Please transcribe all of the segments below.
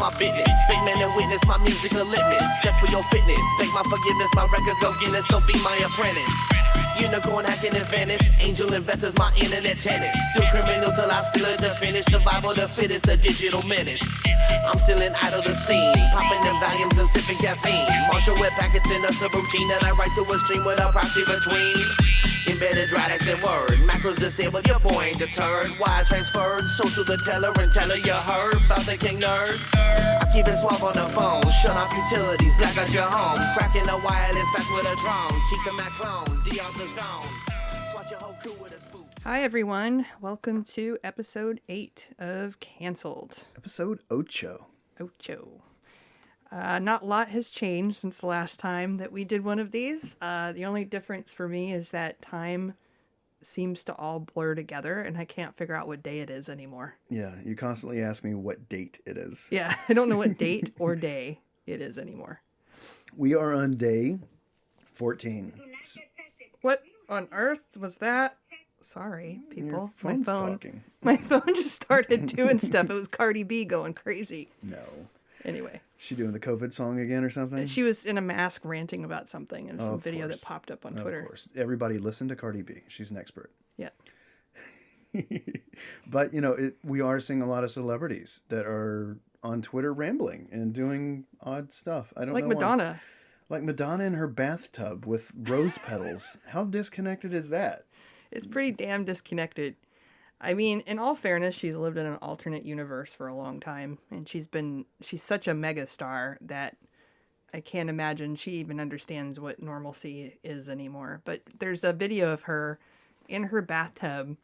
my business. Segment and witness my musical litmus. Just for your fitness. Beg my forgiveness, my records go Guinness, so be my apprentice. Unicorn hacking in Venice. Angel investors, my internet tennis. Still criminal till I spill it to finish. Survival the fittest, the digital menace. I'm still in idle the scene. Popping them volumes and sipping caffeine. Marshall web packets in a subroutine that I write to a stream with a proxy between. Embedded radix and word. Macros disabled, your boy ain't deterred. Wire transferred, social the teller and teller you heard about the king nerd. I keep it suave on the phone. Shut off utilities, black out your home. Cracking the wireless back with a drone. Keep the Mac clone, D off the zone. Swatch your whole crew with a spoon. Hi everyone, welcome to episode 8 of Cancelled. Episode Ocho. Not a lot has changed since the last time that we did one of these. The only difference for me is that time seems to all blur together and I can't figure out what day it is anymore. Yeah, you constantly ask me what date it is. Yeah, I don't know what date or day it is anymore. We are on day 14. What on earth was that? Sorry, people. Your phone's talking. My phone just started doing stuff. It was Cardi B going crazy. No. Anyway. She doing the COVID song again or something? She was in a mask ranting about something and some video course. that popped up on Twitter. Of course. Everybody listen to Cardi B. She's an expert. Yeah. But, you know, we are seeing a lot of celebrities that are on Twitter rambling and doing odd stuff. I don't know. Like Madonna. Like Madonna in her bathtub with rose petals. How disconnected is that? It's pretty damn disconnected. I mean, in all fairness, she's lived in an alternate universe for a long time, and she's such a megastar that I can't imagine she even understands what normalcy is anymore. But there's a video of her in her bathtub,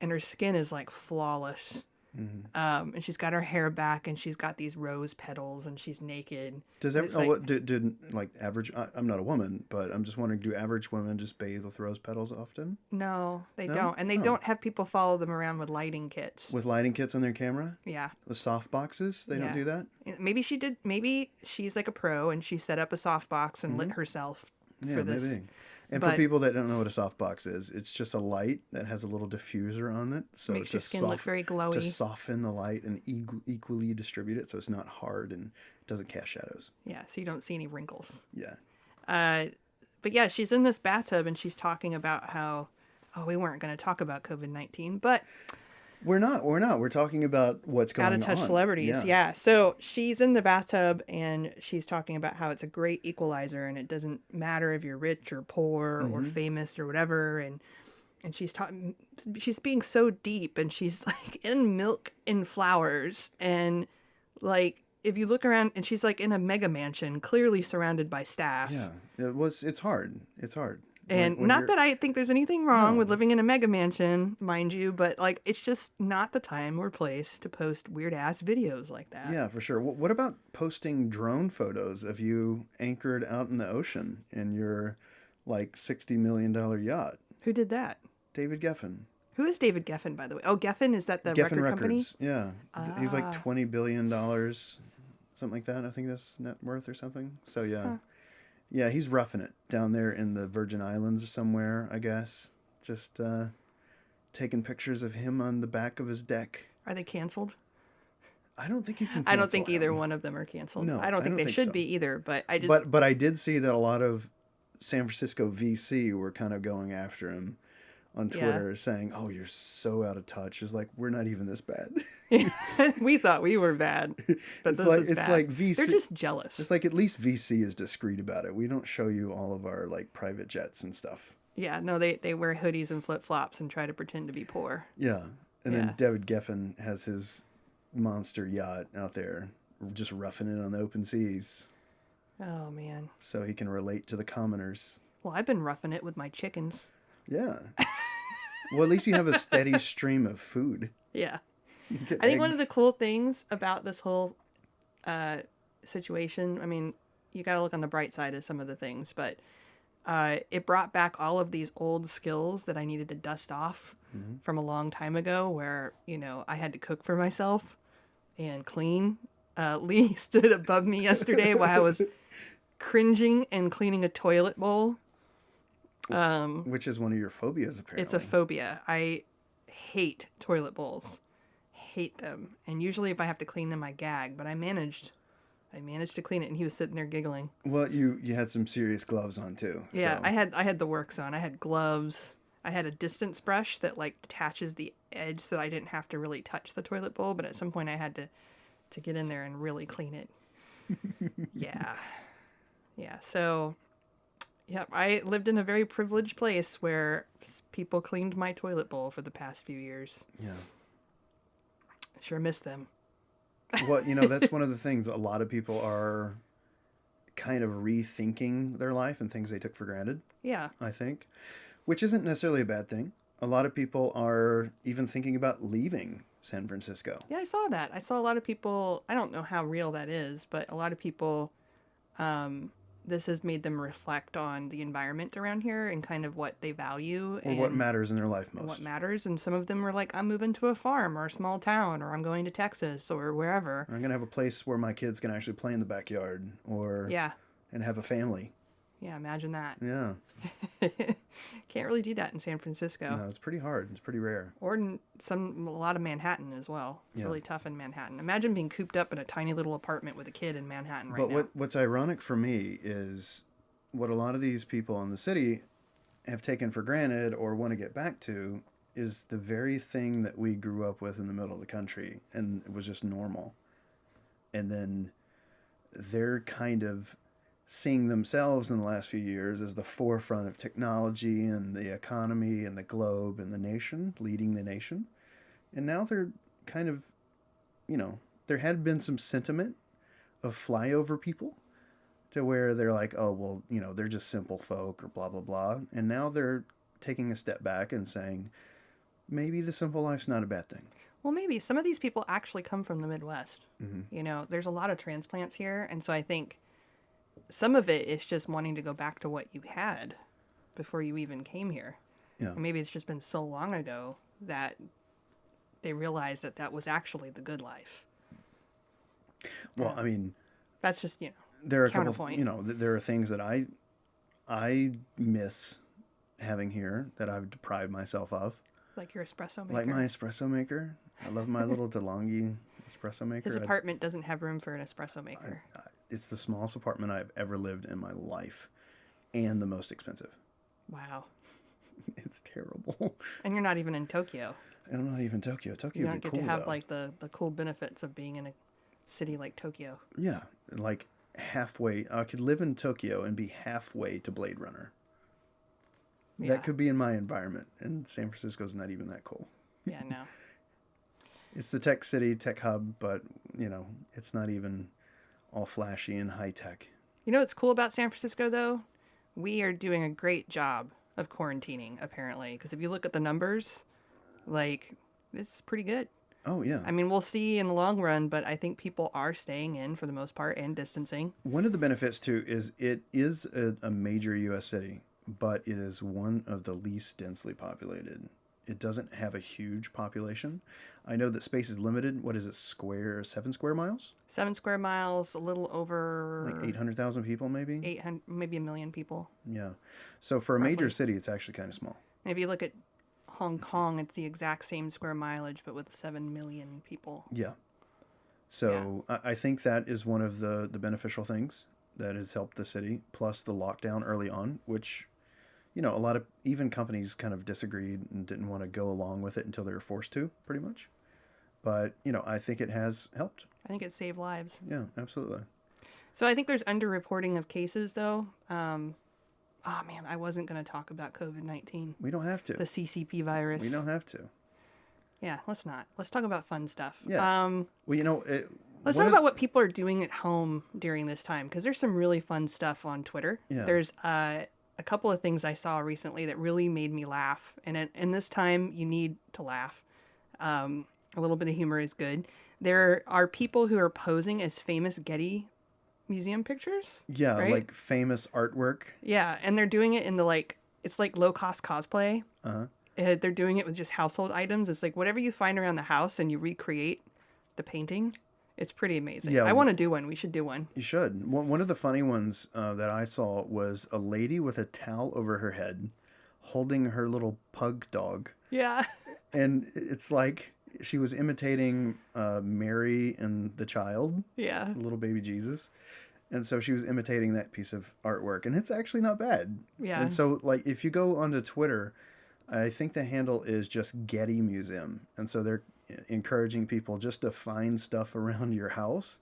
and her skin is like flawless. Mm-hmm. And she's got her hair back, and she's got these rose petals, and she's naked. Does like average? I'm not a woman, but I'm just wondering: do average women just bathe with rose petals often? No, they don't, and they don't have people follow them around with lighting kits. With lighting kits on their camera? Yeah. With soft boxes, they don't do that. Maybe she did. Maybe she's like a pro, and she set up a softbox and lit herself for this. Maybe. And for people that don't know what a softbox is, it's just a light that has a little diffuser on it. So makes your skin look very glowy. To soften the light and equally distribute it so it's not hard and doesn't cast shadows. Yeah, so you don't see any wrinkles. Yeah. But yeah, she's in this bathtub and she's talking about how, we weren't going to talk about COVID-19, but... We're not. We're talking about what's going on. Out-of-touch celebrities, yeah. So she's in the bathtub and she's talking about how it's a great equalizer and it doesn't matter if you're rich or poor or famous or whatever. And she's being so deep and she's like in milk and flowers. And like, if you look around and she's like in a mega mansion, clearly surrounded by staff. Yeah, it's hard. It's hard. And not that I think there's anything wrong with living in a mega mansion, mind you, but like it's just not the time or place to post weird ass videos like that. Yeah, for sure. What about posting drone photos of you anchored out in the ocean in your like $60 million yacht? Who did that? David Geffen. Who is David Geffen, by the way? Oh, Geffen, is that the Geffen record company? Yeah. He's like $20 billion, something like that. I think that's net worth or something. So yeah. Huh. Yeah, he's roughing it down there in the Virgin Islands somewhere, I guess. Just taking pictures of him on the back of his deck. Are they canceled? I don't think you can cancel I don't think either one of them are canceled. No, I don't think they should be either, but I just... But I did see that a lot of San Francisco VC were kind of going after him on Twitter saying, "Oh, you're so out of touch." It's like, we're not even this bad. We thought we were bad, but this is bad. It's like VC. They're just jealous. It's like at least VC is discreet about it. We don't show you all of our like private jets and stuff. Yeah, no, they wear hoodies and flip-flops and try to pretend to be poor. Yeah, and then David Geffen has his monster yacht out there just roughing it on the open seas. Oh, man. So he can relate to the commoners. Well, I've been roughing it with my chickens. Yeah. Well, at least you have a steady stream of food. Yeah. I think one of the cool things about this whole situation, I mean, you got to look on the bright side of some of the things, but it brought back all of these old skills that I needed to dust off from a long time ago where, you know, I had to cook for myself and clean. Lee stood above me yesterday while I was cringing and cleaning a toilet bowl. Which is one of your phobias, apparently. It's a phobia. I hate toilet bowls. hate them. And usually if I have to clean them, I gag. But I managed to clean it, and he was sitting there giggling. Well, you had some serious gloves on too. Yeah, So. I had the works on. I had gloves. I had a distance brush that like detaches the edge so I didn't have to really touch the toilet bowl. But at some point I had to get in there and really clean it. Yeah. Yeah. So, yeah, I lived in a very privileged place where people cleaned my toilet bowl for the past few years. Yeah. Sure miss them. Well, that's one of the things. A lot of people are kind of rethinking their life and things they took for granted. Yeah. I think, which isn't necessarily a bad thing. A lot of people are even thinking about leaving San Francisco. Yeah, I saw that. I saw a lot of people. I don't know how real that is, but a lot of people, this has made them reflect on the environment around here and kind of what they value Or what matters in their life most. And what matters. And some of them were like, I'm moving to a farm or a small town, or I'm going to Texas or wherever. I'm going to have a place where my kids can actually play in the backyard and have a family. Yeah, imagine that. Yeah. Can't really do that in San Francisco. No, it's pretty hard. It's pretty rare. Or in a lot of Manhattan as well. It's really tough in Manhattan. Imagine being cooped up in a tiny little apartment with a kid in Manhattan right now. But what's ironic for me is what a lot of these people in the city have taken for granted or want to get back to is the very thing that we grew up with in the middle of the country, and it was just normal. And then they're kind of seeing themselves in the last few years as the forefront of technology and the economy and the globe and the nation, leading the nation. And now they're kind of, there had been some sentiment of flyover people to where they're like, oh, well, they're just simple folk or blah, blah, blah. And now they're taking a step back and saying, maybe the simple life's not a bad thing. Well, maybe. Some of these people actually come from the Midwest. Mm-hmm. There's a lot of transplants here. And so I think some of it is just wanting to go back to what you had before you even came here. Yeah. And maybe it's just been so long ago that they realized that was actually the good life. Well, I mean, that's just, there are a counterpoint. couple, there are things that I miss having here that I've deprived myself of. Like your espresso maker. Like my espresso maker. I love my little DeLonghi espresso maker. His apartment doesn't have room for an espresso maker. It's the smallest apartment I've ever lived in my life, and the most expensive. Wow. It's terrible. And you're not even in Tokyo. And I'm not even Tokyo. Tokyo would be cool, You don't get to have though. like the cool benefits of being in a city like Tokyo. Yeah, like halfway. I could live in Tokyo and be halfway to Blade Runner. Yeah. That could be in my environment, and San Francisco's not even that cool. Yeah, no. It's the tech city, tech hub, but, it's not even all flashy and high tech. You know what's cool about San Francisco, though? We are doing a great job of quarantining, apparently. Because if you look at the numbers, it's pretty good. Oh, yeah. I mean, we'll see in the long run, but I think people are staying in for the most part and distancing. One of the benefits, too, is it is a major U.S. city, but it is one of the least densely populated. It doesn't have a huge population. I know that space is limited. What is it, 7 square miles? 7 square miles, a little over... Like 800,000 people, maybe? 800, maybe 1 million people. Yeah. So for a major city, it's actually kind of small. And if you look at Hong Kong, it's the exact same square mileage, but with 7 million people. Yeah. So yeah. I think that is one of the beneficial things that has helped the city, plus the lockdown early on, which... a lot of even companies kind of disagreed and didn't want to go along with it until they were forced to, pretty much. But, I think it has helped. I think it saved lives. Yeah, absolutely. So I think there's underreporting of cases, though. Oh, man, I wasn't going to talk about COVID-19. We don't have to. The CCP virus. We don't have to. Yeah, let's not. Let's talk about fun stuff. Yeah. Well, let's talk about what people are doing at home during this time, because there's some really fun stuff on Twitter. Yeah. There's a couple of things I saw recently that really made me laugh. And in this time, you need to laugh. A little bit of humor is good. There are people who are posing as famous Getty Museum pictures. Yeah, right? like famous artwork. Yeah, and they're doing it in the it's like low-cost cosplay. Uh-huh. They're doing it with just household items. It's like whatever you find around the house and you recreate the painting. It's pretty amazing. Yeah, I want to do one. We should do one. You should. One of the funny ones that I saw was a lady with a towel over her head holding her little pug dog. Yeah. And it's like, She was imitating Mary and the child, Yeah. little baby Jesus. And so she was imitating that piece of artwork, and it's actually not bad. Yeah. And so, like, if you go onto Twitter, I think the handle is just Getty Museum. And so they're encouraging people just to find stuff around your house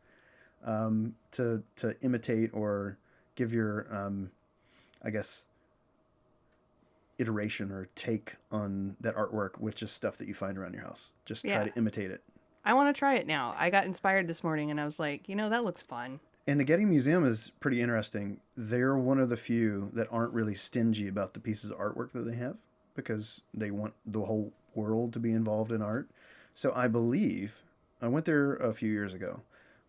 to imitate or give your, I guess, iteration or take on that artwork with just stuff that you find around your house. Just try Yeah. to imitate it. I want to try it now. I got inspired this morning and I was like, that looks fun. And the Getty Museum is pretty interesting. They're one of the few that aren't really stingy about the pieces of artwork that they have because they want the whole world to be involved in art. So I believe, I went there a few years ago,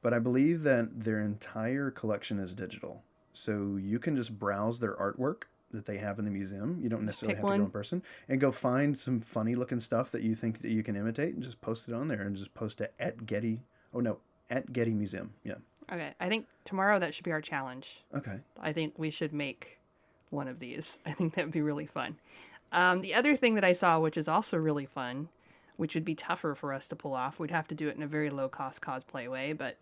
but I believe that their entire collection is digital. So you can just browse their artwork that they have in the museum. You don't necessarily pick have to go one. in person and go find some funny looking stuff that you think that you can imitate and just post it on there and just post it at Getty. Oh no, at Getty Museum. Yeah. Okay. I think tomorrow that should be our challenge. Okay. I think we should make one of these. I think that would be really fun. The other thing that I saw, which is also really fun, which would be tougher for us to pull off, we'd have to do it in a very low cost cosplay way, but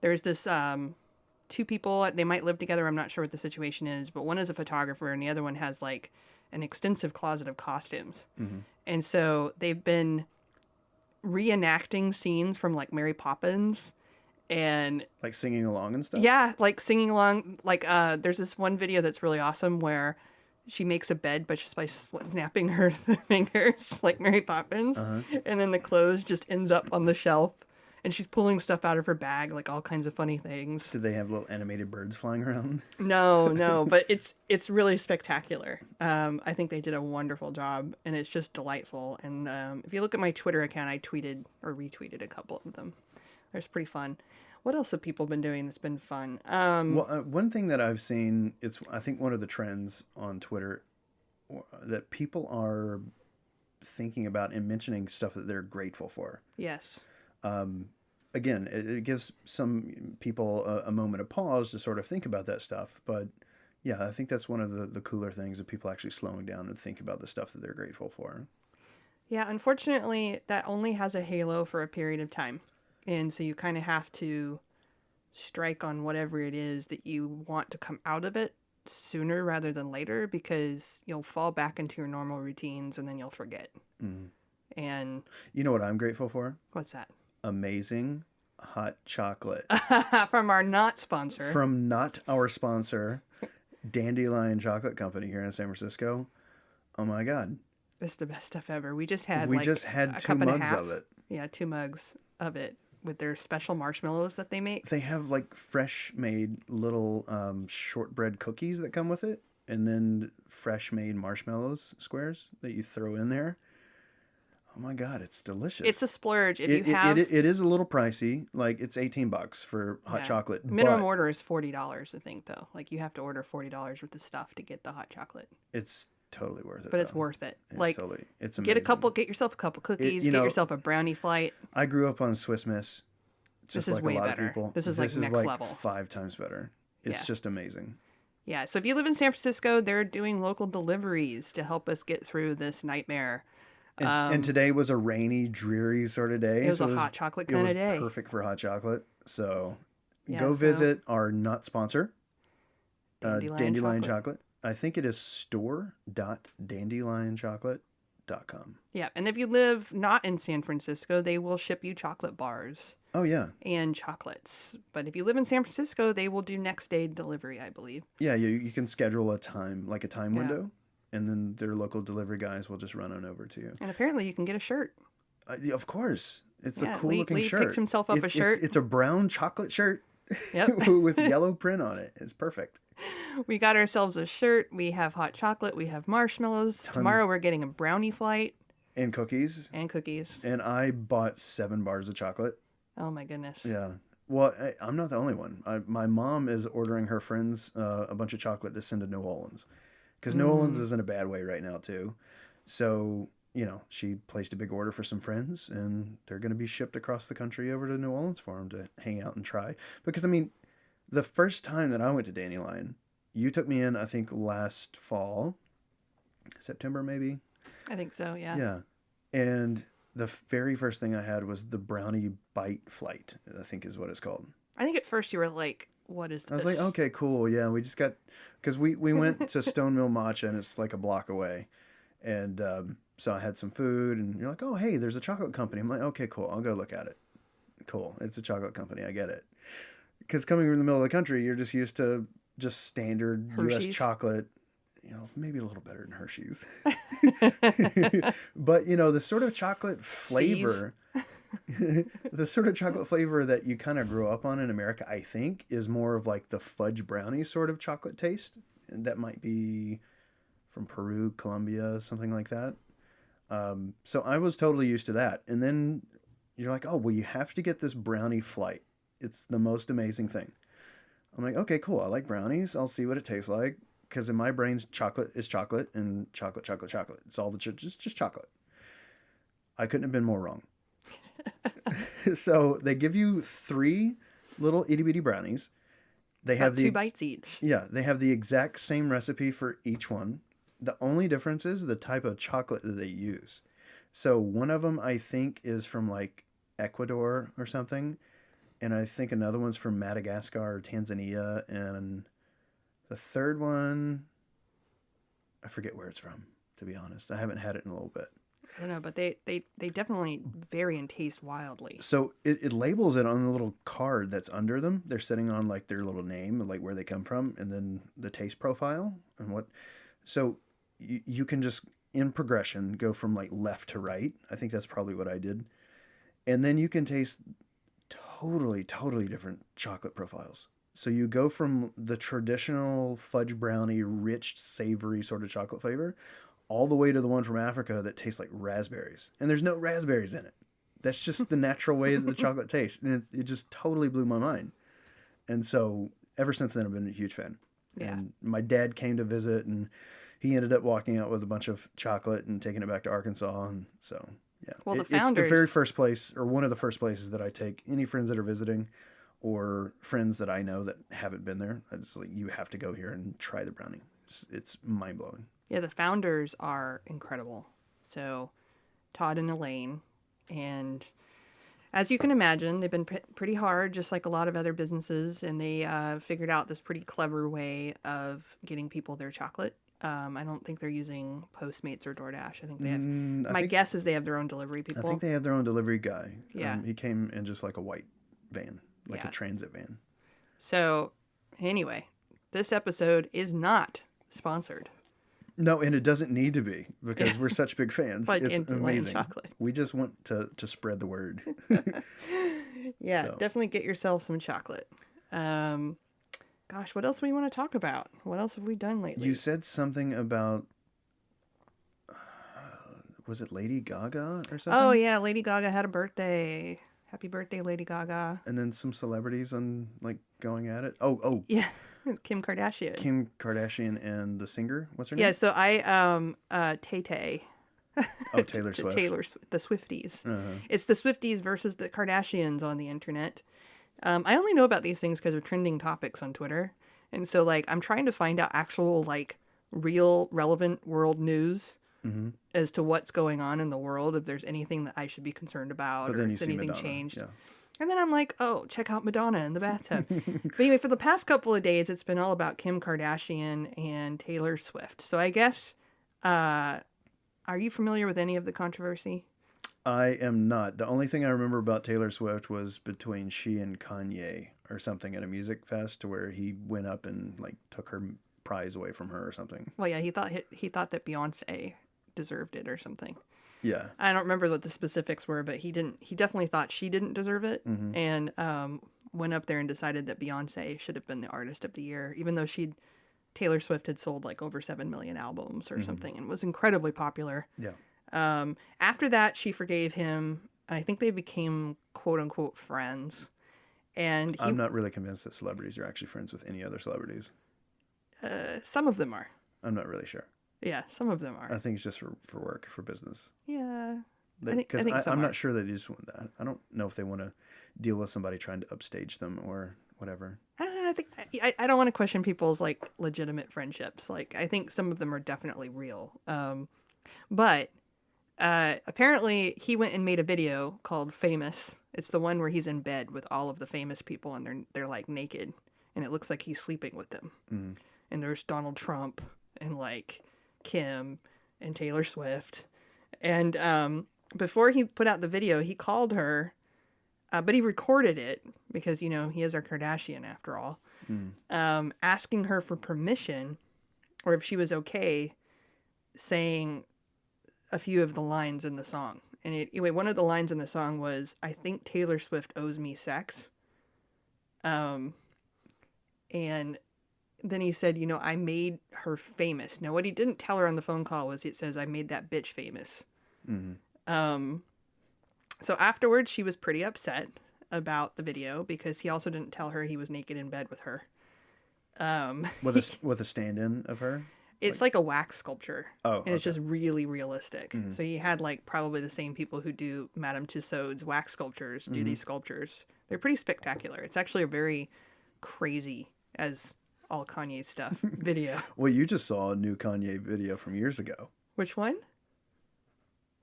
there's this two people, they might live together, I'm not sure what the situation is, but one is a photographer and the other one has like an extensive closet of costumes. Mm-hmm. And so they've been reenacting scenes from like Mary Poppins and Like singing along and stuff? yeah, like singing along. Like there's this one video that's really awesome where she makes a bed but just by snapping her fingers like Mary Poppins, Uh-huh. and then the clothes just ends up on the shelf and she's pulling stuff out of her bag, like all kinds of funny things. Did they have little animated birds flying around? No, but it's really spectacular. I think they did a wonderful job, and it's just delightful. And if you look at my Twitter account, I tweeted or retweeted a couple of them. They're pretty fun. What else have people been doing that's been fun? Well, one thing that I've seen, I think one of the trends on Twitter that people are thinking about and mentioning stuff that they're grateful for. Yes. Again, it gives some people a moment of pause to sort of think about that stuff. But yeah, I think that's one of the cooler things of people actually slowing down and think about the stuff that they're grateful for. Yeah, unfortunately, that only has a halo for a period of time. And so you kind of have to strike on whatever it is that you want to come out of it sooner rather than later, because you'll fall back into your normal routines and then you'll forget. Mm. And You know what I'm grateful for? what's that? Amazing hot chocolate. From our not sponsor. From not our sponsor, Dandelion Chocolate Company here in San Francisco. Oh my God. This is the best stuff ever. We just had We like just had a 2 cup and a mugs half. of it. Yeah, 2 mugs of it with their special marshmallows that they make. They have like fresh made little shortbread cookies that come with it, and then fresh made marshmallows squares that you throw in there. Oh my God, it's delicious. It's a splurge if you have. It is a little pricey. Like it's $18 for hot Yeah. chocolate. Minimum but order is $40, I think, though. Like you have to order $40 worth of stuff to get the hot chocolate. It's totally worth it. But it's though. worth it. It's Like totally. It's amazing. get yourself a couple cookies, you get know, yourself a brownie flight. I grew up on Swiss Miss. Just This is like way a lot better. of people. This is like next level. 5 times better. It's Yeah. just amazing. Yeah, so if you live in San Francisco, they're doing local deliveries to help us get through this nightmare. And today was a rainy, dreary sort of day. It was so a hot chocolate it kind was of day. perfect for hot chocolate. So Yeah, go so- visit our not sponsor, Dandelion Chocolate. I think it is store.dandelionchocolate.com. Yeah, and if you live not in San Francisco, they will ship you chocolate bars Oh, yeah. and chocolates. But if you live in San Francisco, they will do next day delivery, I believe. Yeah, you can schedule a time, like a time Yeah. window, and then their local delivery guys will just run on over to you. And apparently you can get a shirt. Yeah, of course. It's Yeah, a cool looking Lee shirt. picked himself up a shirt. It's a brown chocolate shirt Yep. with yellow print on it. It's perfect. We got ourselves a shirt. We have hot chocolate. We have marshmallows. Tons. Tomorrow we're getting a brownie flight And cookies. and cookies. And I bought 7 bars of chocolate. Oh my goodness. Yeah. Well, I'm not the only one. My mom is ordering her friends a bunch of chocolate to send to New Orleans. Because New Orleans is in a bad way right now, too. So, she placed a big order for some friends, and they're going to be shipped across the country over to New Orleans for them to hang out and try. Because, the first time that I went to Dandelion, you took me in, I think, last fall. September, maybe? I think so, yeah. Yeah. And the very first thing I had was the brownie bite flight, I think is what it's called. I think at first you were like, what is this? I was like, okay, cool. Yeah, we just got, because we went to Stone Mill Matcha and it's like a block away. And so I had some food and you're like, oh, hey, there's a chocolate company. I'm like, okay, cool. I'll go look at it. Cool. It's a chocolate company. I get it. Because coming from the middle of the country, you're just used to just standard Hershey's. U.S. chocolate, maybe a little better than Hershey's. But, the sort of chocolate flavor, the sort of chocolate flavor that you kind of grew up on in America, I think, is more of like the fudge brownie sort of chocolate taste. And that might be from Peru, Colombia, something like that. So I was totally used to that. And then you're like, oh, well, you have to get this brownie flight. It's the most amazing thing. I'm like, okay, cool. I like brownies. I'll see what it tastes like. Because in my brain, chocolate is chocolate and chocolate, chocolate, chocolate. It's all just chocolate. I couldn't have been more wrong. So they give you 3 little itty bitty brownies. They have 2 bites each. Yeah, they have the exact same recipe for each one. The only difference is the type of chocolate that they use. So one of them, I think, is from like Ecuador or something. And I think another one's from Madagascar or Tanzania. And the third one, I forget where it's from, to be honest. I haven't had it in a little bit. I don't know, but they definitely vary and taste wildly. So it labels it on the little card that's under them. They're sitting on like their little name, like where they come from, and then the taste profile and what. So you can just, in progression, go from like left to right. I think that's probably what I did. And then you can taste totally different chocolate profiles. So you go from the traditional fudge brownie, rich, savory sort of chocolate flavor, all the way to the one from Africa that tastes like raspberries. And there's no raspberries in it. That's just the natural way that the chocolate tastes. And it just totally blew my mind. And so ever since then, I've been a huge fan. Yeah. And my dad came to visit and he ended up walking out with a bunch of chocolate and taking it back to Arkansas. And so, yeah. Well, the It's the founders... very first place, or one of the first places that I take any friends that are visiting or friends that I know that haven't been there. I just like, you have to go here and try the brownie. It's mind-blowing. Yeah, the founders are incredible. So, Todd and Elaine. And as you can imagine, they've been pretty hard, just like a lot of other businesses. And they figured out this pretty clever way of getting people their chocolate. I don't think they're using Postmates or DoorDash. I think they have. My guess is they have their own delivery people. I think they have their own delivery guy. Yeah. He came in just like a white van, like a transit van. So, anyway, this episode is not sponsored. No, and it doesn't need to be because we're such big fans. It's amazing. Chocolate. We just want to spread the word. Yeah, definitely get yourself some chocolate. Gosh, what else do we want to talk about? What else have we done lately? You said something about, was it Lady Gaga or something? Oh, yeah, Lady Gaga had a birthday. Happy birthday, Lady Gaga. And then some celebrities going at it. Oh. Yeah, Kim Kardashian. Kim Kardashian and the singer, what's her name? Yeah, so Tay-Tay. Oh, Taylor Swift. The Swifties. Uh-huh. It's the Swifties versus the Kardashians on the internet. I only know about these things because of trending topics on Twitter. And so, I'm trying to find out actual, real, relevant world news as to what's going on in the world, if there's anything that I should be concerned about, or if anything changed. Yeah. And then I'm like, oh, check out Madonna in the bathtub. But anyway, for the past couple of days, it's been all about Kim Kardashian and Taylor Swift. So I guess, are you familiar with any of the controversy? I am not. The only thing I remember about Taylor Swift was between she and Kanye or something at a music fest, to where he went up and took her prize away from her or something. Well, yeah, he thought that Beyonce deserved it or something. Yeah. I don't remember what the specifics were, but he definitely thought she didn't deserve it, and went up there and decided that Beyonce should have been the artist of the year, even though Taylor Swift had sold over 7 million albums or something and was incredibly popular. Yeah. After that, she forgave him. I think they became quote unquote friends. And I'm not really convinced that celebrities are actually friends with any other celebrities. Some of them are. I'm not really sure. Yeah, some of them are. I think it's just for work, for business. Yeah. Because I'm not sure they just want that. I don't know if they want to deal with somebody trying to upstage them or whatever. I don't want to question people's legitimate friendships. I think some of them are definitely real. But Apparently, he went and made a video called "Famous." It's the one where he's in bed with all of the famous people, and they're like naked, and it looks like he's sleeping with them. Mm. And there's Donald Trump and like Kim and Taylor Swift. And before he put out the video, he called her, but he recorded it because he is our Kardashian after all. Asking her for permission, or if she was okay saying a few of the lines in the song. And anyway, one of the lines in the song was, "I think Taylor Swift owes me sex." And then he said, "I made her famous." Now, what he didn't tell her on the phone call was, it says, "I made that bitch famous." Mm-hmm. So afterwards, she was pretty upset about the video because he also didn't tell her he was naked in bed with her. With a stand-in of her? It's like a wax sculpture. Oh, and it's just really realistic. Mhm. So he had like probably the same people who do Madame Tussauds wax sculptures do these sculptures. They're pretty spectacular. It's actually a very crazy, as all Kanye stuff, video. Well, you just saw a new Kanye video from years ago. Which one?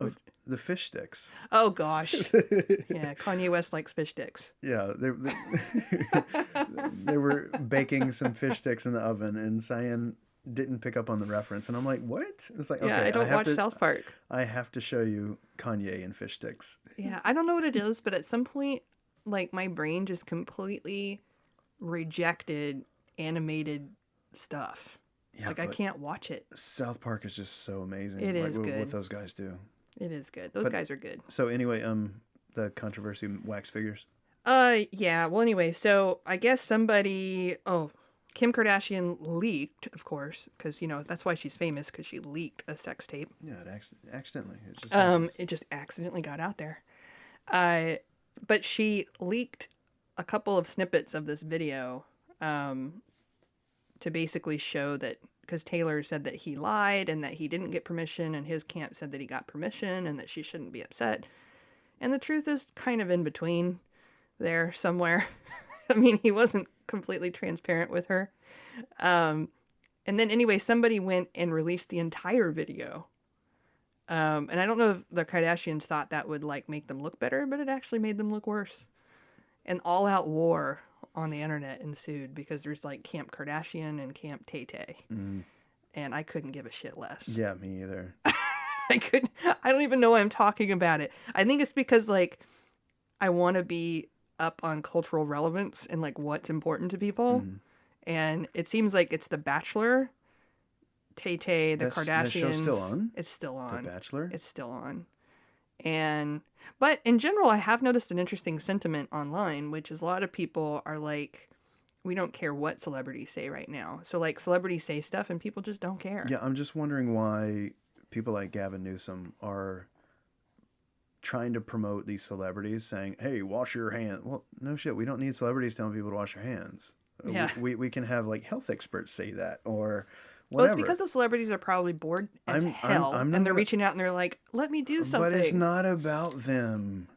Of the fish sticks. Oh gosh. Yeah, Kanye West likes fish sticks. Yeah, they were baking some fish sticks in the oven, and Cyan didn't pick up on the reference, and I'm like, what? It's like, Yeah, okay, I don't watch South Park. I have to show you Kanye and fish sticks. Yeah, I don't know what it is, but at some point, like, my brain just completely rejected animated stuff. Yeah, like, I can't watch it. South Park is just so amazing. It like, is good. What those guys do. It is good. Those guys are good. So anyway, the controversy wax figures. Yeah. Well, anyway, so I guess Kim Kardashian leaked, of course, because that's why she's famous, because she leaked a sex tape. Yeah, accidentally. It just happens. It just accidentally got out there. But she leaked a couple of snippets of this video, to basically show that, because Taylor said that he lied and that he didn't get permission, and his camp said that he got permission and that she shouldn't be upset. And the truth is kind of in between there somewhere. I mean, he wasn't completely transparent with her. And then anyway, somebody went and released the entire video. And I don't know if the Kardashians thought that would like make them look better, but it actually made them look worse. An all-out war on the internet ensued because there's like Camp Kardashian and Camp Tay-Tay. And I couldn't give a shit less. Yeah, me either. I don't even know why I'm talking about it. I think it's because like I want to be up on cultural relevance and like what's important to people. And it seems like it's The Bachelor, Tay-Tay, the Kardashians. That show's still on? It's still on. The Bachelor? It's still on. But in general, I have noticed an interesting sentiment online, which is a lot of people are like, we don't care what celebrities say right now. So like celebrities say stuff and people just don't care. Yeah, I'm just wondering why people like Gavin Newsom are trying to promote these celebrities saying, hey, wash your hands. Well, no shit. We don't need celebrities telling people to wash their hands. Yeah. We can have like health experts say that or whatever. Well, it's because the celebrities are probably bored as hell, and they're reaching out and they're like, let me do something. But it's not about them.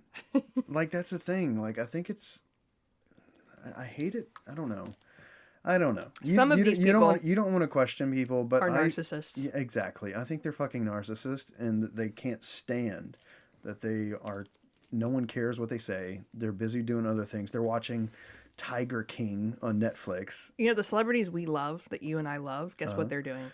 Like, that's the thing. Like, I think I hate it. I don't know. Some of these people you don't want to question people, but are narcissists. Yeah, exactly. I think they're fucking narcissists, and they can't stand that no one cares what they say. They're busy doing other things. They're watching Tiger King on Netflix. The celebrities we love, that you and I love, guess what they're doing?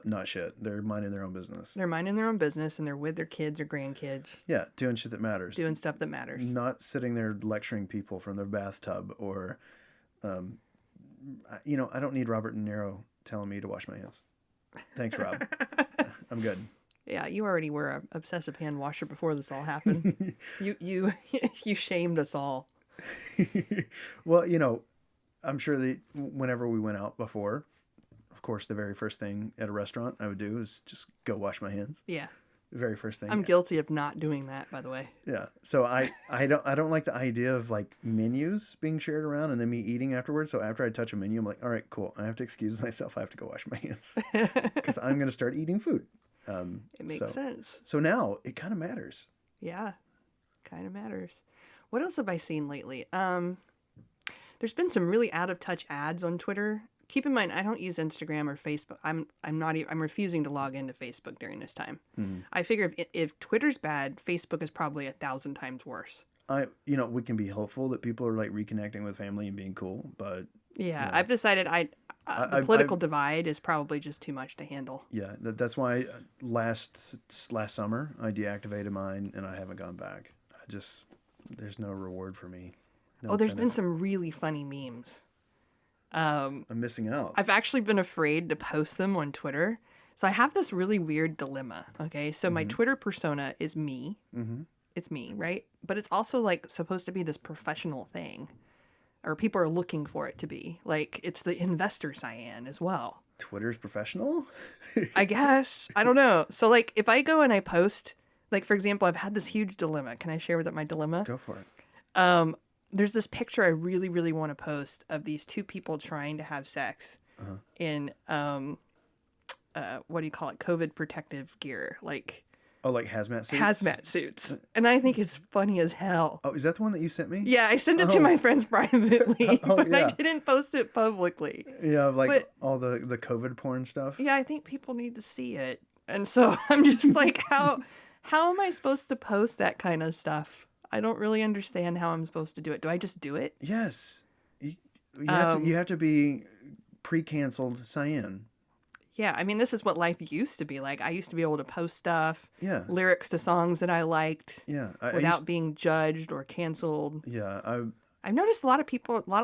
Not shit. They're minding their own business. They're minding their own business, and they're with their kids or grandkids. Yeah, doing shit that matters. Doing stuff that matters. Not sitting there lecturing people from their bathtub or, I don't need Robert De Niro telling me to wash my hands. Thanks, Rob. I'm good. Yeah, you already were an obsessive hand washer before this all happened. You shamed us all. Well, I'm sure that whenever we went out before, of course, the very first thing at a restaurant I would do is just go wash my hands. Yeah. The very first thing. I'm guilty of not doing that, by the way. Yeah. So I don't like the idea of like menus being shared around and then me eating afterwards. So after I touch a menu, I'm like, all right, cool. I have to excuse myself. I have to go wash my hands because I'm going to start eating food. It makes sense. So now it kind of matters. Yeah, kind of matters. What else have I seen lately? There's been some really out of touch ads on Twitter keep in mind, I don't use Instagram or Facebook. I'm refusing to log into Facebook during this time. Mhm. I figure if Twitter's bad, Facebook is probably 1,000 times worse. We can be hopeful that people are like reconnecting with family and being cool, but Yeah, I've decided the I political divide is probably just too much to handle. yeah, that's why last summer I deactivated mine and I haven't gone back. There's no reward for me. No There's been incentive. some really funny memes. I'm missing out. I've actually been afraid to post them on Twitter. So I have this really weird dilemma, okay? So my Twitter persona is me. Mm-hmm. It's me, right? But it's also like supposed to be this professional thing. Or people are looking for it to be. Like it's the investor cyan as well. Twitter's professional? I guess. I don't know. So like if I go and I post, like for example, I've had this huge dilemma. Can I share with it my dilemma? Go for it. There's this picture I really, really want to post of these two people trying to have sex in what do you call it? COVID protective gear, like hazmat suits. hazmat suits, and I think it's funny as hell. Oh, is that the one that you sent me? Yeah, I sent it to my friends privately, but I didn't post it publicly. Yeah, all the COVID porn stuff. Yeah, I think people need to see it, and so I'm just like, how am I supposed to post that kind of stuff? I don't really understand how I'm supposed to do it. Do I just do it? Yes. You have to be pre-canceled cyan. Yeah, I mean, this is what life used to be like. I used to be able to post stuff, Yeah. lyrics to songs that I liked, Yeah. without being judged or canceled. Yeah. I've noticed a lot of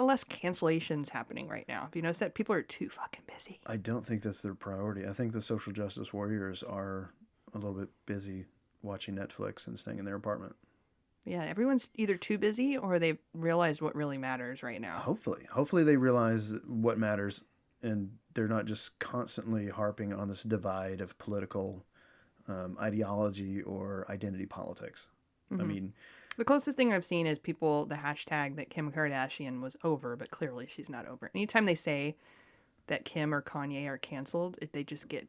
less cancellations happening right now. Have you noticed that people are too fucking busy? I don't think that's their priority. I think the social justice warriors are a little bit busy watching Netflix and staying in their apartment. Yeah, everyone's either too busy or they've realized what really matters right now. Hopefully they realize what matters, and they're not just constantly harping on this divide of political ideology or identity politics. Mm-hmm. I mean, the closest thing I've seen is the hashtag that Kim Kardashian was over, but clearly she's not over. Anytime they say that Kim or Kanye are canceled, they just get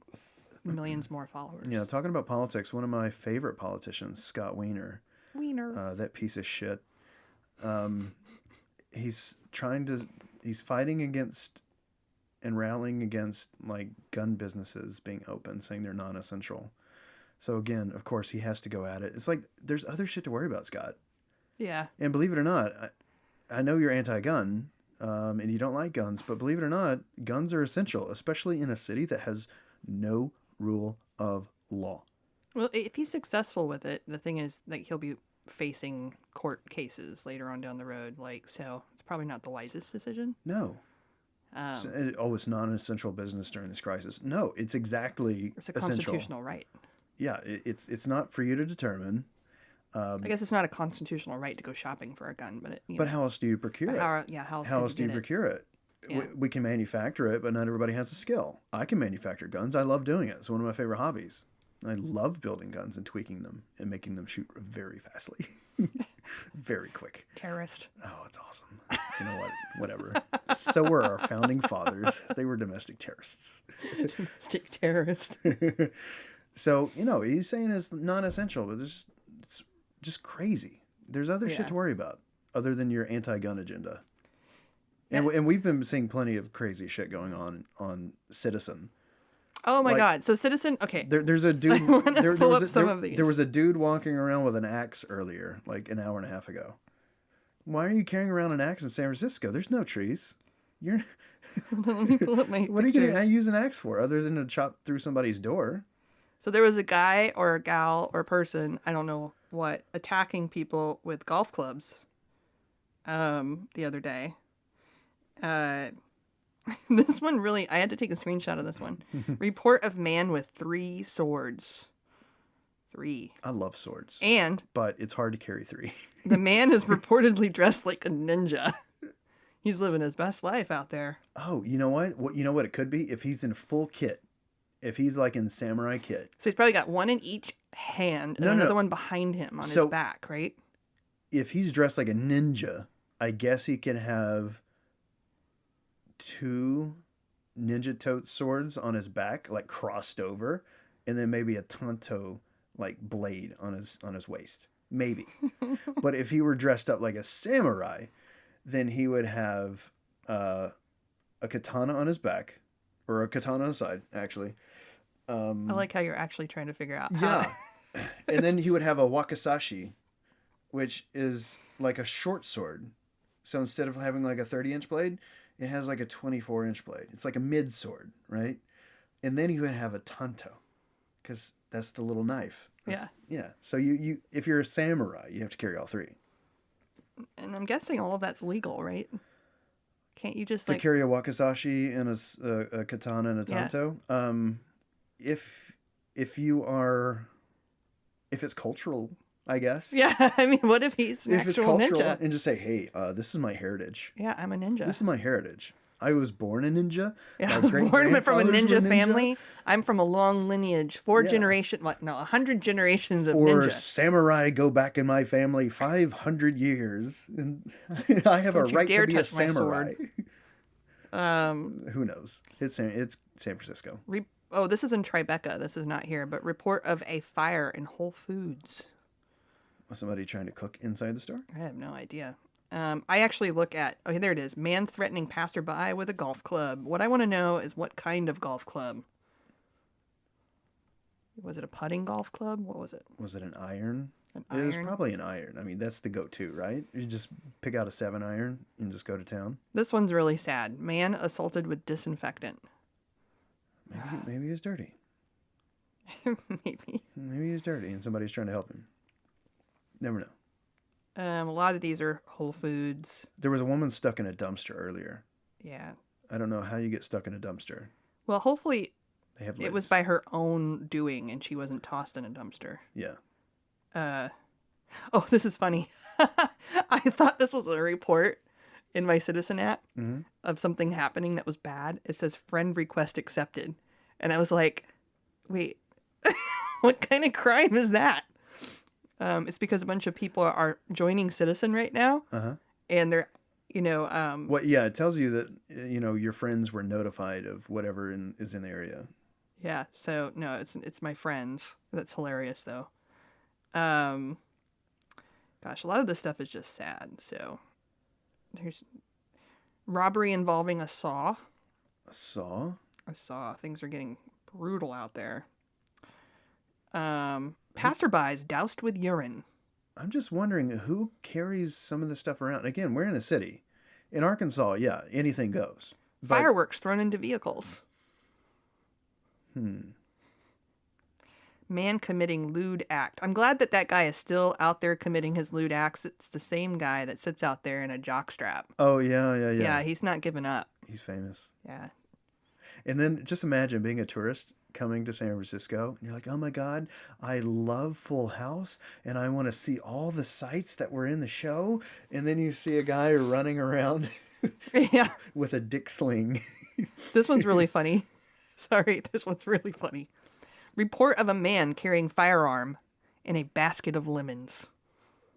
millions more followers. Yeah, talking about politics, one of my favorite politicians, Scott Wiener, that piece of shit. He's fighting against and rallying against like gun businesses being open, saying they're non-essential. So again, of course, he has to go at it. It's like there's other shit to worry about, Scott. Yeah. And believe it or not, I know you're anti-gun and you don't like guns, but believe it or not, guns are essential, especially in a city that has no rule of law. Well, if he's successful with it, the thing is that he'll be facing court cases later on down the road. So it's probably not the wisest decision. No. It's non-essential business during this crisis. No, it's exactly it's a essential. Constitutional right. Yeah, it's not for you to determine. I guess it's not a constitutional right to go shopping for a gun, but how else do you procure it? How else do you procure it? Yeah. We can manufacture it, but not everybody has the skill. I can manufacture guns. I love doing it. It's one of my favorite hobbies. I love building guns and tweaking them and making them shoot very fastly. Very quick. Terrorist. Oh, it's awesome. You know what? Whatever. So were our founding fathers. They were domestic terrorists. Domestic terrorist. So, he's saying it's non-essential, but it's just crazy. There's other shit to worry about other than your anti-gun agenda. And we've been seeing plenty of crazy shit going on Citizen. Oh my God! So Citizen, okay. There's a dude. There was a dude walking around with an axe earlier, like an hour and a half ago. Why are you carrying around an axe in San Francisco? There's no trees. What are you going to use an axe for, other than to chop through somebody's door? So there was a guy or a gal or person, I don't know what, attacking people with golf clubs. The other day. This one really, I had to take a screenshot of this one. Report of man with 3 swords. 3. I love swords. But it's hard to carry 3. The man is reportedly dressed like a ninja. He's living his best life out there. Oh, you know what? You know what it could be? If he's in full kit. If he's like in samurai kit. So he's probably got one in each hand and another one behind him on his back, right? If he's dressed like a ninja, I guess he can have 2 ninja tote swords on his back, like crossed over, and then maybe a tanto like blade on his waist. Maybe. But if he were dressed up like a samurai, then he would have a a katana on his back, or a katana on his side, actually. I like how you're actually trying to figure out Yeah. how. And then he would have a wakizashi, which is like a short sword. So instead of having like a 30-inch blade, it has like a 24-inch blade. It's like a mid sword, right? And then he would have a tanto, because that's the little knife. Yeah. So you if you're a samurai, you have to carry all three. And I'm guessing all of that's legal, right? Can't you just To like carry a wakizashi and a katana and a Yeah. tanto? If it's cultural, I guess. Yeah, I mean, what if he's an If it's actual cultural, ninja? and just say, hey, this is my heritage. Yeah, I'm a ninja. This is my heritage. I was born a ninja. Yeah, My I was born from a great-grandfathers ninja were family. I'm from a long lineage, 100 generations of Or ninja. samurai go back in my family 500 years, and I have Don't a you right dare to be a touch my samurai. Um, Who knows? It's San Francisco. oh, this is in Tribeca. This is not here, but report of a fire in Whole Foods. Was somebody trying to cook inside the store? I have no idea. I actually look at, okay, there it is. Man threatening passerby with a golf club. What I want to know is what kind of golf club. Was it a putting golf club? What was it? Was it an iron? An It was iron? probably an iron. I mean, that's the go-to, right? You just pick out a 7-iron and just go to town. This one's really sad. Man assaulted with disinfectant. Maybe he's dirty. Maybe. Maybe he's dirty and somebody's trying to help him. Never know. A lot of these are Whole Foods. There was a woman stuck in a dumpster earlier. Yeah. I don't know how you get stuck in a dumpster. Well, hopefully They have it was lids. by her own doing and she wasn't tossed in a dumpster. Yeah. Oh, this is funny. I thought this was a report in my Citizen app Mm-hmm. of something happening that was bad. It says friend request accepted. And I was like, wait, what kind of crime is that? It's because a bunch of people are joining Citizen right now. Uh-huh. And they're, What? Yeah, it tells you that your friends were notified of whatever is in the area. yeah. So no, it's my friends. That's hilarious though. Gosh, a lot of this stuff is just sad. So there's robbery involving a saw. A saw? A saw. Things are getting brutal out there. Passerbys doused with urine. I'm just wondering who carries some of this stuff around. Again, we're in a city. In Arkansas, yeah, anything goes. But, Fireworks thrown into vehicles. Man committing lewd act. I'm glad that guy is still out there committing his lewd acts. It's the same guy that sits out there in a jockstrap. Oh, yeah. Yeah, he's not giving up. He's famous. Yeah. And then just imagine being a tourist coming to San Francisco. And you're like, oh my God, I love Full House. And I want to see all the sights that were in the show. And then you see a guy running around Yeah. with a dick sling. This one's really funny. Sorry, this one's really funny. Report of a man carrying firearm in a basket of lemons.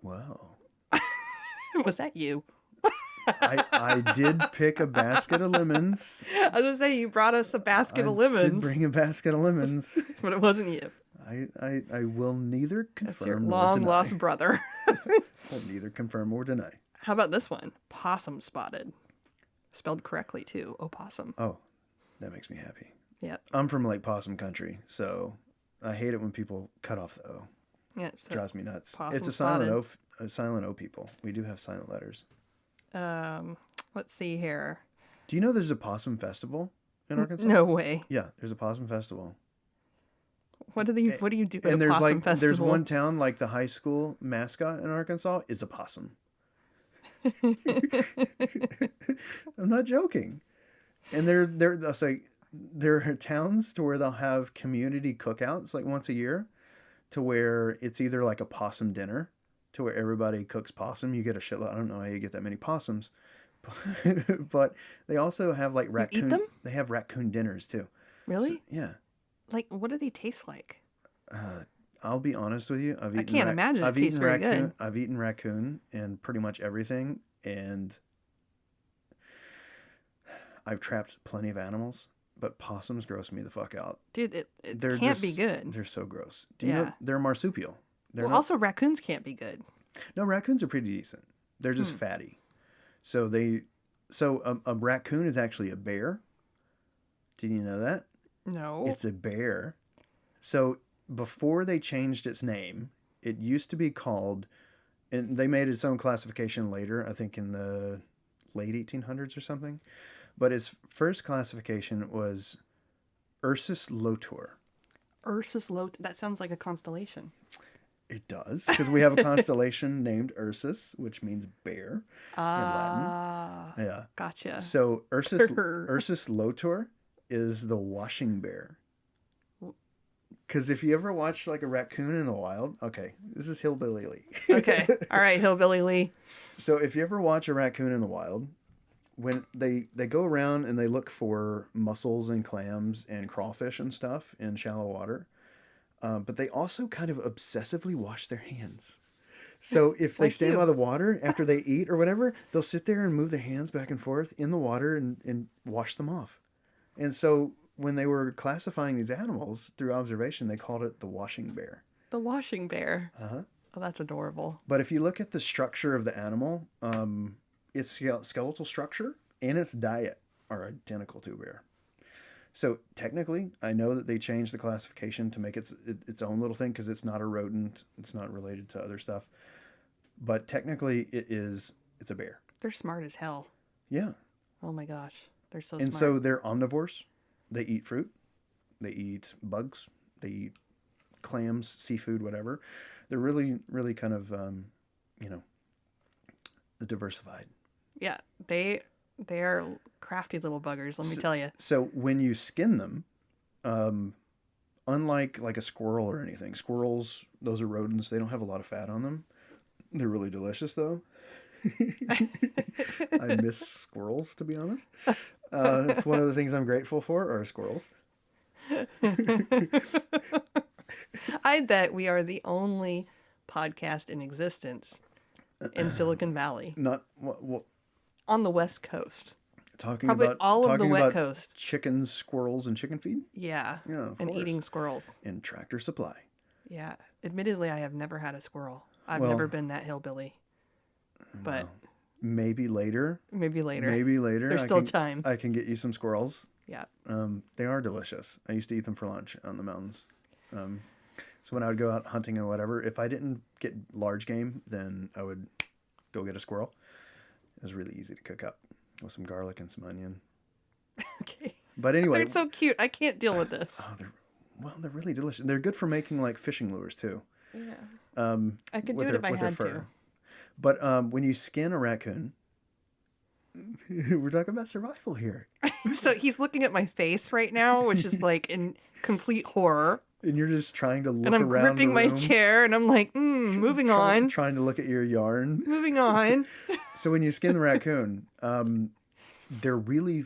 Wow. Was that you? I did pick a basket of lemons. I was gonna say you brought us a basket of I lemons, did bring a basket of lemons. but it wasn't you. I will neither That's your confirm nor long deny. lost brother. I'll neither confirm or deny. How about this one? Possum spotted. Spelled correctly too. Opossum. Oh, that makes me happy. Yeah. I'm from Lake Possum country, so I hate it when people cut off the O. Yeah. It drives me nuts. possum It's a silent O people. We do have silent letters. Let's see here. Do you know there's a possum festival in Arkansas? No way. Yeah, there's a possum festival. What do you do at And a there's possum festival? there's one town, like the high school mascot in Arkansas is a possum. I'm not joking. And there are towns to where they'll have community cookouts like once a year, to where it's either like a possum dinner, to where everybody cooks possum. You get a shitload. I don't know how you get that many possums, but they also have like raccoon. eat them? They have raccoon dinners too. Really? So, yeah. Like, what do they taste like? I'll be honest with you. I can't imagine it tastes very good. I've eaten raccoon and pretty much everything, and I've trapped plenty of animals, but possums gross me the fuck out. Dude, it They're can't be just- good. They're so gross. Do you Yeah. know they're marsupial? They're Well, not, also raccoons can't be good. no, raccoons are pretty decent. They're just fatty. So they So a raccoon is actually a bear. Did you know that? No. It's a bear. So before they changed its name, it used to be called, and they made its own classification later, I think in the late 1800s or something. But its first classification was Ursus lotor. Ursus Lot. That sounds like a constellation. It does, because we have a constellation named Ursus, which means bear in Latin. Ah, Yeah. gotcha. So Ursus lotor is the washing bear. Because if you ever watch like a raccoon in the wild, okay, this is Hillbilly Lee. Okay. All right, Hillbilly Lee. So if you ever watch a raccoon in the wild, when they go around and they look for mussels and clams and crawfish and stuff in shallow water, but they also kind of obsessively wash their hands. So if they Like stand you. by the water after they eat or whatever, they'll sit there and move their hands back and forth in the water and wash them off. And so when they were classifying these animals through observation, they called it the washing bear. The washing bear. Uh-huh. Oh, that's adorable. But if you look at the structure of the animal, its skeletal structure and its diet are identical to a bear. So technically, I know that they changed the classification to make its own little thing because it's not a rodent. It's not related to other stuff. But technically, it's a bear. They're smart as hell. Yeah. Oh my gosh. They're so And smart. so they're omnivores. They eat fruit. They eat bugs. They eat clams, seafood, whatever. They're really, really kind of, diversified. Yeah, they are crafty little buggers, let me tell you. So when you skin them, unlike like a squirrel or anything, squirrels, those are rodents. They don't have a lot of fat on them. They're really delicious, though. I miss squirrels, to be honest. It's one of the things I'm grateful for are squirrels. I bet we are the only podcast in existence in Silicon Valley Not well, on the West Coast. talking Probably about all of the talking West about Coast. chickens, squirrels, and chicken feed. Yeah. Yeah, of And course. eating squirrels. And Tractor Supply. Yeah. Admittedly, I have never had a squirrel. I've Well, never been that hillbilly. But well, maybe later. maybe later. Maybe later. There's still time. I can get you some squirrels. Yeah. They are delicious. I used to eat them for lunch on the mountains. So when I would go out hunting or whatever, if I didn't get large game, then I would go get a squirrel. It was really easy to cook up with some garlic and some onion. Okay. But anyway, They're so cute. I can't deal with this. oh, they're really delicious. They're good for making like fishing lures too. Yeah. I could do with it their, if I with their had fur. to. But when you skin a raccoon, we're talking about survival here. So he's looking at my face right now, which is like in complete horror. And you're just trying to look And I'm around gripping the my room, chair and I'm like, moving on. trying to look at your yarn. Moving on. So when you skin the raccoon, they're really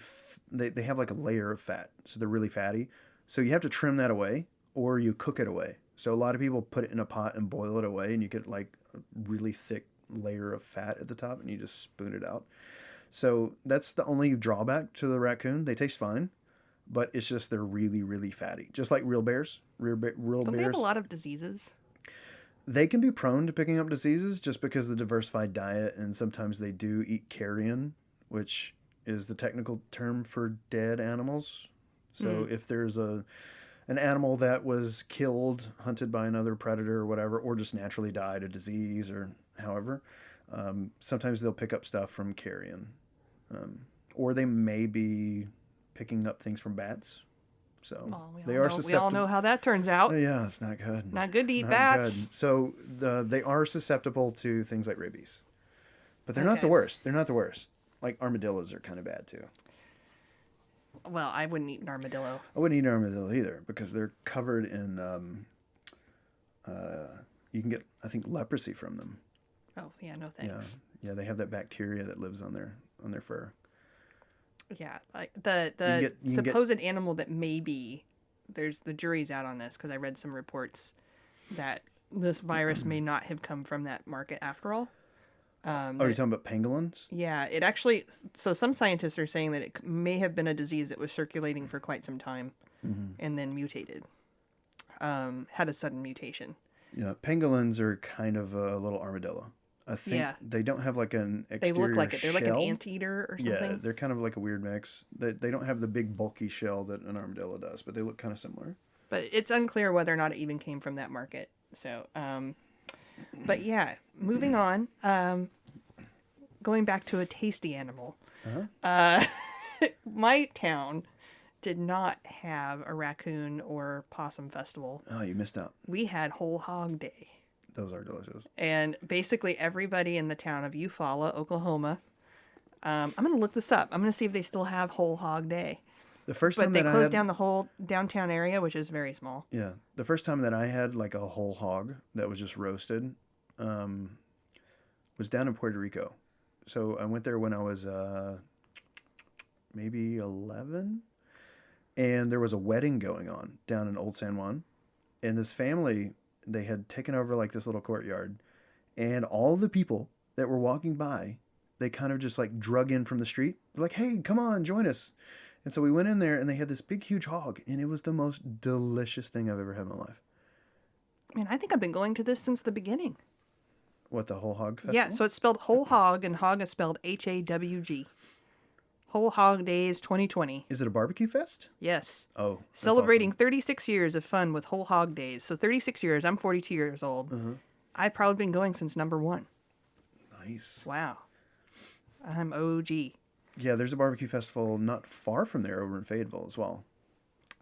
they have like a layer of fat, so they're really fatty. So you have to trim that away, or you cook it away. So a lot of people put it in a pot and boil it away, and you get like a really thick layer of fat at the top, and you just spoon it out. So that's the only drawback to the raccoon. They taste fine, but it's just they're really, really fatty, just like real bears. Real Don't bears. they have a lot of diseases? They can be prone to picking up diseases just because of the diversified diet, and sometimes they do eat carrion, which is the technical term for dead animals. So if there's an animal that was killed, hunted by another predator or whatever, or just naturally died of disease or however, sometimes they'll pick up stuff from carrion. Or they may be picking up things from bats. So we all know how that turns out. Yeah, it's not good. Not good to eat Not bats. good. So they are susceptible to things like rabies, but they're not the worst. They're not the worst. Like armadillos are kind of bad too. Well, I wouldn't eat an armadillo. I wouldn't eat an armadillo either because they're covered in. You can get, I think, leprosy from them. Oh yeah, no thanks. Yeah, they have that bacteria that lives on their fur. Yeah, like the supposed animal that maybe the jury's out on this because I read some reports that this virus may not have come from that market after all. Are you talking about pangolins? Yeah, it actually. So some scientists are saying that it may have been a disease that was circulating for quite some time, and then mutated. Had a sudden mutation. Yeah, pangolins are kind of a little armadillo. I think Yeah. they don't have like an They exterior look like it. They're like an shell. anteater or Yeah, something. they're kind of like a weird mix. They don't have the big bulky shell that an armadillo does, but they look kind of similar. But it's unclear whether or not it even came from that market. So, but yeah, moving on. Going back to a tasty animal. Uh-huh. Uh, my town did not have a raccoon or possum festival. Oh, you missed out. We had Whole Hog Day. Those are delicious. And basically everybody in the town of Eufaula, Oklahoma. I'm going to look this up. I'm going to see if they still have Whole Hog Day. The first But time they that I closed had, down the whole downtown area, which is very small. yeah, the first time that I had like a whole hog that was just roasted, was down in Puerto Rico. So I went there when I was maybe 11, and there was a wedding going on down in Old San Juan, and this family, they had taken over like this little courtyard, and all the people that were walking by, they kind of just like drug in from the street. They're like, hey, come on, join us. And so we went in there, and they had this big, huge hog, and it was the most delicious thing I've ever had in my life. Man, I think I've been going to this since the beginning. What, the whole hog festival? Yeah, so it's spelled whole hog, and hog is spelled Hawg. Whole Hog Days 2020. Is it a barbecue fest? Yes. Oh, that's Celebrating awesome. 36 years of fun with Whole Hog Days. So 36 years. I'm 42 years old. Uh-huh. I've probably been going since number 1. Nice. Wow. I'm OG. Yeah, there's a barbecue festival not far from there over in Fayetteville as well.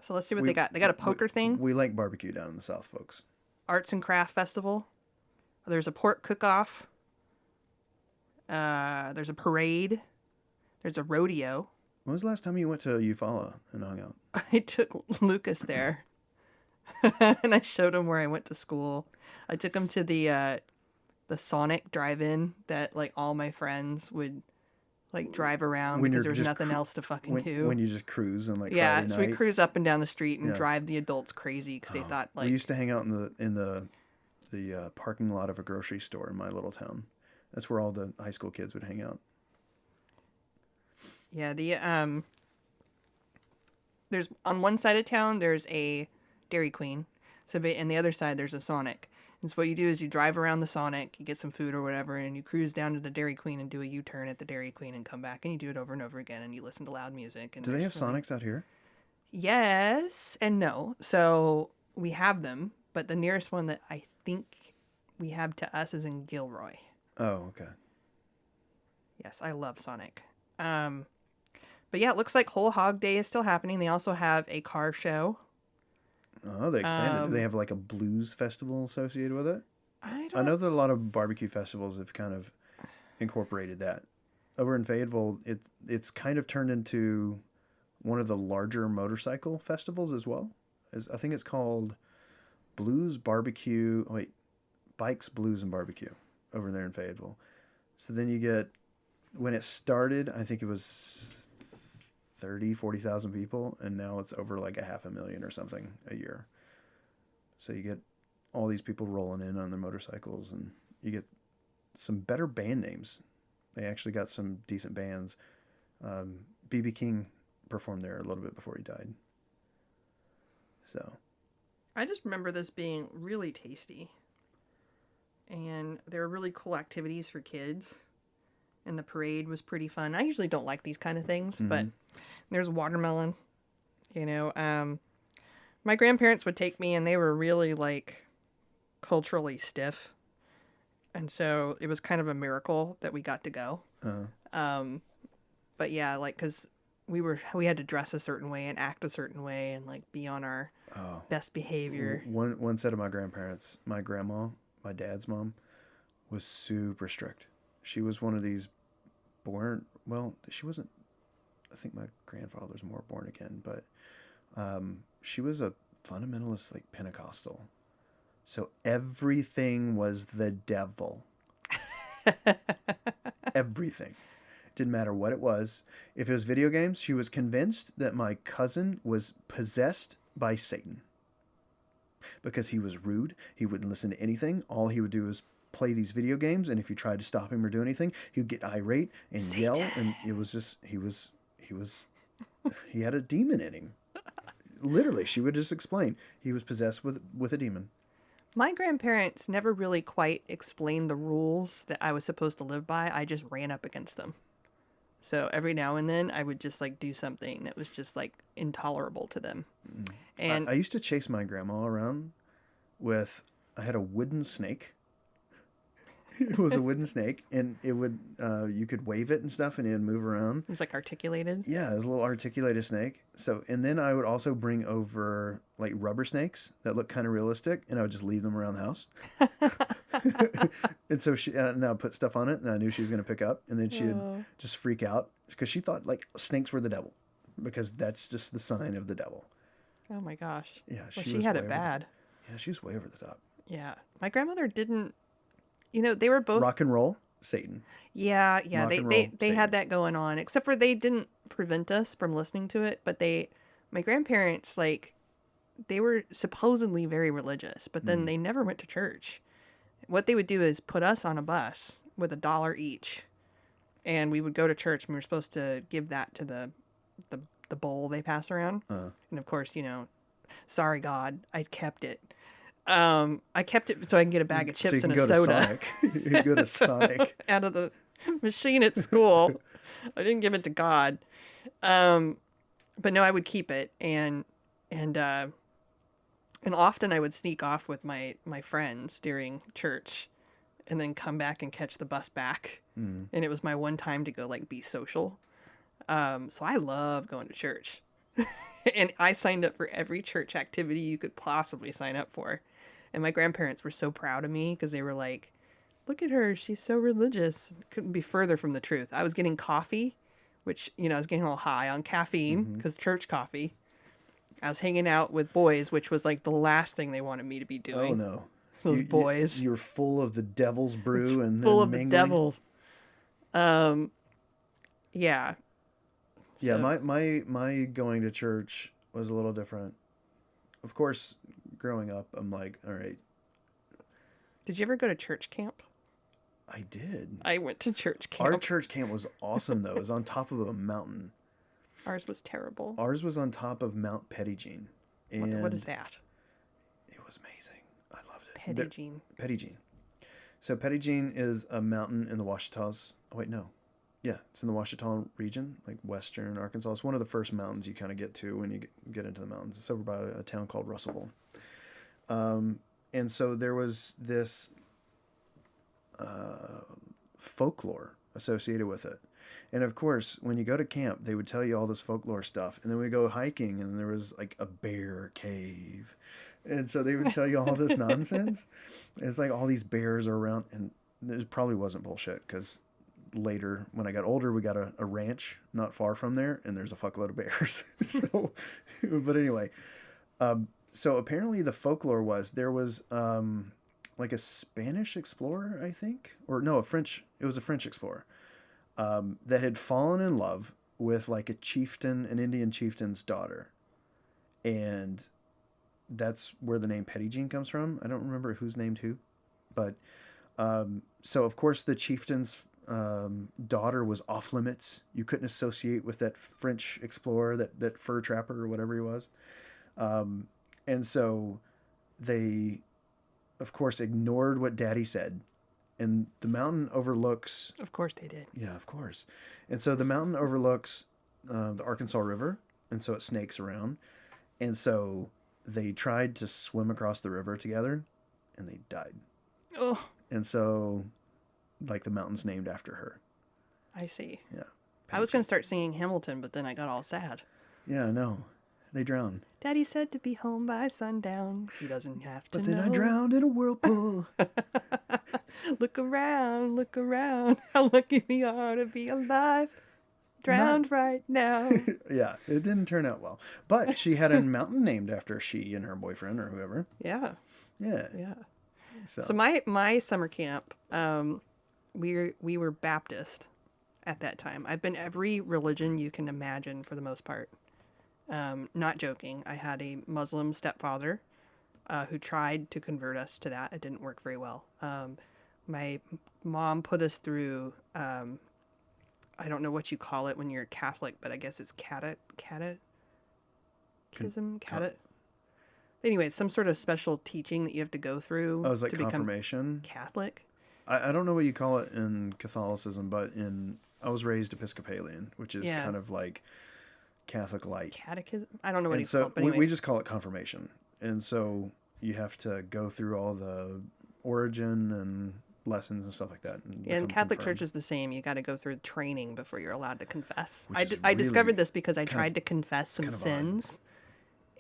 So let's see what they got. They got a poker thing. We like barbecue down in the South, folks. Arts and Craft Festival. There's a pork cook-off. There's a parade. There's a rodeo. When was the last time you went to Eufaula and hung out? I took Lucas there. And I showed him where I went to school. I took him to the Sonic drive-in that like all my friends would like drive around When because you're there was just nothing else to fucking When, do. when you just cruise and like Yeah, Friday so night. we cruise up and down the street and Yeah. drive the adults crazy because they thought like We used to hang out in the parking lot of a grocery store in my little town. That's where all the high school kids would hang out. yeah, there's on one side of town there's a Dairy Queen, and the other side there's a Sonic. And so what you do is you drive around the Sonic, you get some food or whatever, and you cruise down to the Dairy Queen and do a U-turn at the Dairy Queen and come back, and you do it over and over again, and you listen to loud music. And Do they have there's really- Sonics out here? Yes and no. So we have them, but the nearest one that I think we have to us is in Gilroy. Oh, okay. Yes, I love Sonic. But yeah, it looks like Whole Hog Day is still happening. They also have a car show. Oh, they expanded. Do they have like a blues festival associated with it? I know that a lot of barbecue festivals have kind of incorporated that. Over in Fayetteville, it's kind of turned into one of the larger motorcycle festivals as well. I think it's called Blues Barbecue. Oh, wait, Bikes, Blues, and Barbecue over there in Fayetteville. So then you get, when it started, I think it was 40,000 people, and now it's over like 500,000 or something a year. So you get all these people rolling in on their motorcycles, and you get some better band names. They actually got some decent bands. B.B. King performed there a little bit before he died. So I just remember this being really tasty. And there were really cool activities for kids. And the parade was pretty fun. I usually don't like these kind of things, but there's watermelon. You know, my grandparents would take me, and they were really like culturally stiff, and so it was kind of a miracle that we got to go. But yeah, like because we had to dress a certain way and act a certain way and like be on our best behavior. One set of my grandparents, my grandma, my dad's mom, was super strict. She was one of these she wasn't, I think my grandfather's more born again, but she was a fundamentalist, like Pentecostal. So everything was the devil. Everything. Didn't matter what it was. If it was video games, she was convinced that my cousin was possessed by Satan. Because he was rude. He wouldn't listen to anything. All he would do is play these video games, and if you tried to stop him or do anything, he would get irate and Satan. yell, and it was just he had a demon in him. Literally, she would just explain he was possessed with a demon. My grandparents never really quite explained the rules that I was supposed to live by. I just ran up against them. So every now and then I would just like do something that was just like intolerable to them. And I used to chase my grandma around with, I had a wooden snake. It was a wooden snake, and it would, you could wave it and stuff, and it would move around. it was like articulated. Yeah, it was a little articulated snake. So, and then I would also bring over like rubber snakes that look kind of realistic, and I would just leave them around the house. And so and I would put stuff on it, and I knew she was going to pick up, and then she'd Oh. just freak out because she thought like snakes were the devil, because that's just the sign of the devil. Oh my gosh. Yeah, Well, she she was had way it over the bad. Yeah, she was way over the top. Yeah. My grandmother didn't, they were both. Rock and roll, Satan. Yeah, yeah. Rock They, and they, roll, they had Satan. that going on, except for they didn't prevent us from listening to it. But my grandparents, like, they were supposedly very religious, but then they never went to church. What they would do is put us on a bus with $1 each, and we would go to church, and we were supposed to give that to the bowl they passed around. And of course, sorry God, I kept it. I kept it so I can get a bag of So you chips can and a go to soda Sonic. You can go to Sonic. out of the machine at school. I didn't give it to God. But no, I would keep it, and often I would sneak off with my friends during church, and then come back and catch the bus back. Mm. And it was my one time to go like be social. So I love going to church. And I signed up for every church activity you could possibly sign up for. And my grandparents were so proud of me because they were like, look at her, she's so religious. Couldn't be further from the truth. I was getting coffee, which, I was getting a little high on caffeine because church coffee. I was hanging out with boys, which was like the last thing they wanted me to be doing. Oh no. Those boys. You're full of the devil's brew and full then of the mingling. devil. Yeah. Yeah, So- my going to church was a little different. Of course, growing up, I'm like, all right, Did you ever go to church camp? I did. I went to church camp. Our church camp was awesome though. It was on top of a mountain. Ours was terrible. Ours was on top of Mount Pettigene. And What is that? it was amazing. I loved it. Pettigene. Pettigene. So Pettigene is a mountain in the Ouachitas. Oh wait, no. Yeah, it's in the Ouachita region, like western Arkansas. It's one of the first mountains you kind of get to when you get into the mountains. It's over by a town called Russellville. And so there was this folklore associated with it. And of course, when you go to camp, they would tell you all this folklore stuff. And then we go hiking, and there was like a bear cave. And so they would tell you all this nonsense. It's like all these bears are around, and it probably wasn't bullshit because later, when I got older, we got a ranch not far from there, and there's a fuckload of bears. So, but anyway, so apparently the folklore was there was like a Spanish explorer, I think, or no, it was a French explorer that had fallen in love with like an Indian chieftain's daughter, and that's where the name Pettigene comes from. I don't remember who's named who, but so of course the chieftain's daughter was off limits. You couldn't associate with that French explorer, that fur trapper or whatever he was. And so they, of course, ignored what Daddy said. And the mountain overlooks... Of course they did. Yeah, of course. And so the mountain overlooks the Arkansas River, and so it snakes around. And so they tried to swim across the river together, and they died. Oh, And so, like, the mountain's named after her. I see. Yeah. I was going to start singing Hamilton, but then I got all sad. Yeah, I know. They drowned. Daddy said to be home by sundown. He doesn't have to But then know. I drowned in a whirlpool. Look around. How lucky we are to be alive. Drowned right now. Yeah, it didn't turn out well. But she had a mountain named after she and her boyfriend or whoever. Yeah, Yeah. yeah. So, So my summer camp, we were Baptist at that time. I've been every religion you can imagine for the most part. Not joking. I had a Muslim stepfather who tried to convert us to that. It didn't work very well. My mom put us through, I don't know what you call it when you're Catholic, but I guess it's catechism. Anyway, it's some sort of special teaching that you have to go through Oh, it's like to become confirmation. Catholic. I don't know what you call it in Catholicism, but I was raised Episcopalian, which is Yeah. kind of like Catholic light. Catechism? I don't know what And it's so called, but anyway. we just call it confirmation. And so you have to go through all the origin and lessons and stuff like that. And And become Catholic confirmed, Church is the same. You got to go through training before you're allowed to confess. which is I discovered really this because I kind of- tried to confess some kind of odd. sins,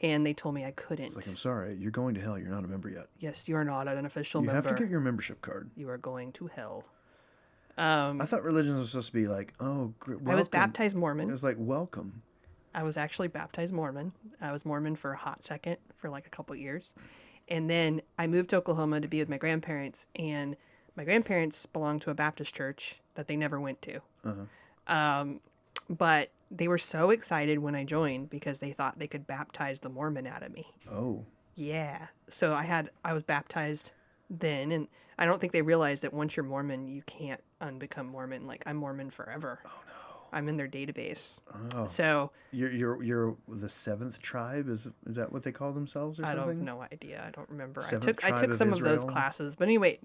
and they told me I couldn't. It's like, I'm sorry, you're going to hell. You're not a member yet. Yes, you are not an official You member. have to get your membership card. You are going to hell. I thought religion was supposed to be like, oh, welcome. I was baptized Mormon. It was like, welcome. I was actually baptized Mormon. I was Mormon for a hot second, for like a couple years. And then I moved to Oklahoma to be with my grandparents, and my grandparents belonged to a Baptist church that they never went to. But they were so excited when I joined because they thought they could baptize the Mormon out of me. Oh. Yeah. So I was baptized then, and I don't think they realized that once you're Mormon, you can't unbecome Mormon. Like, I'm Mormon forever. Oh, no. I'm in their database. Oh. So You're the seventh tribe? Is that what they call themselves or I something? don't no idea. I don't remember. Seventh I tribe took of some of those Israel? classes. But anyway,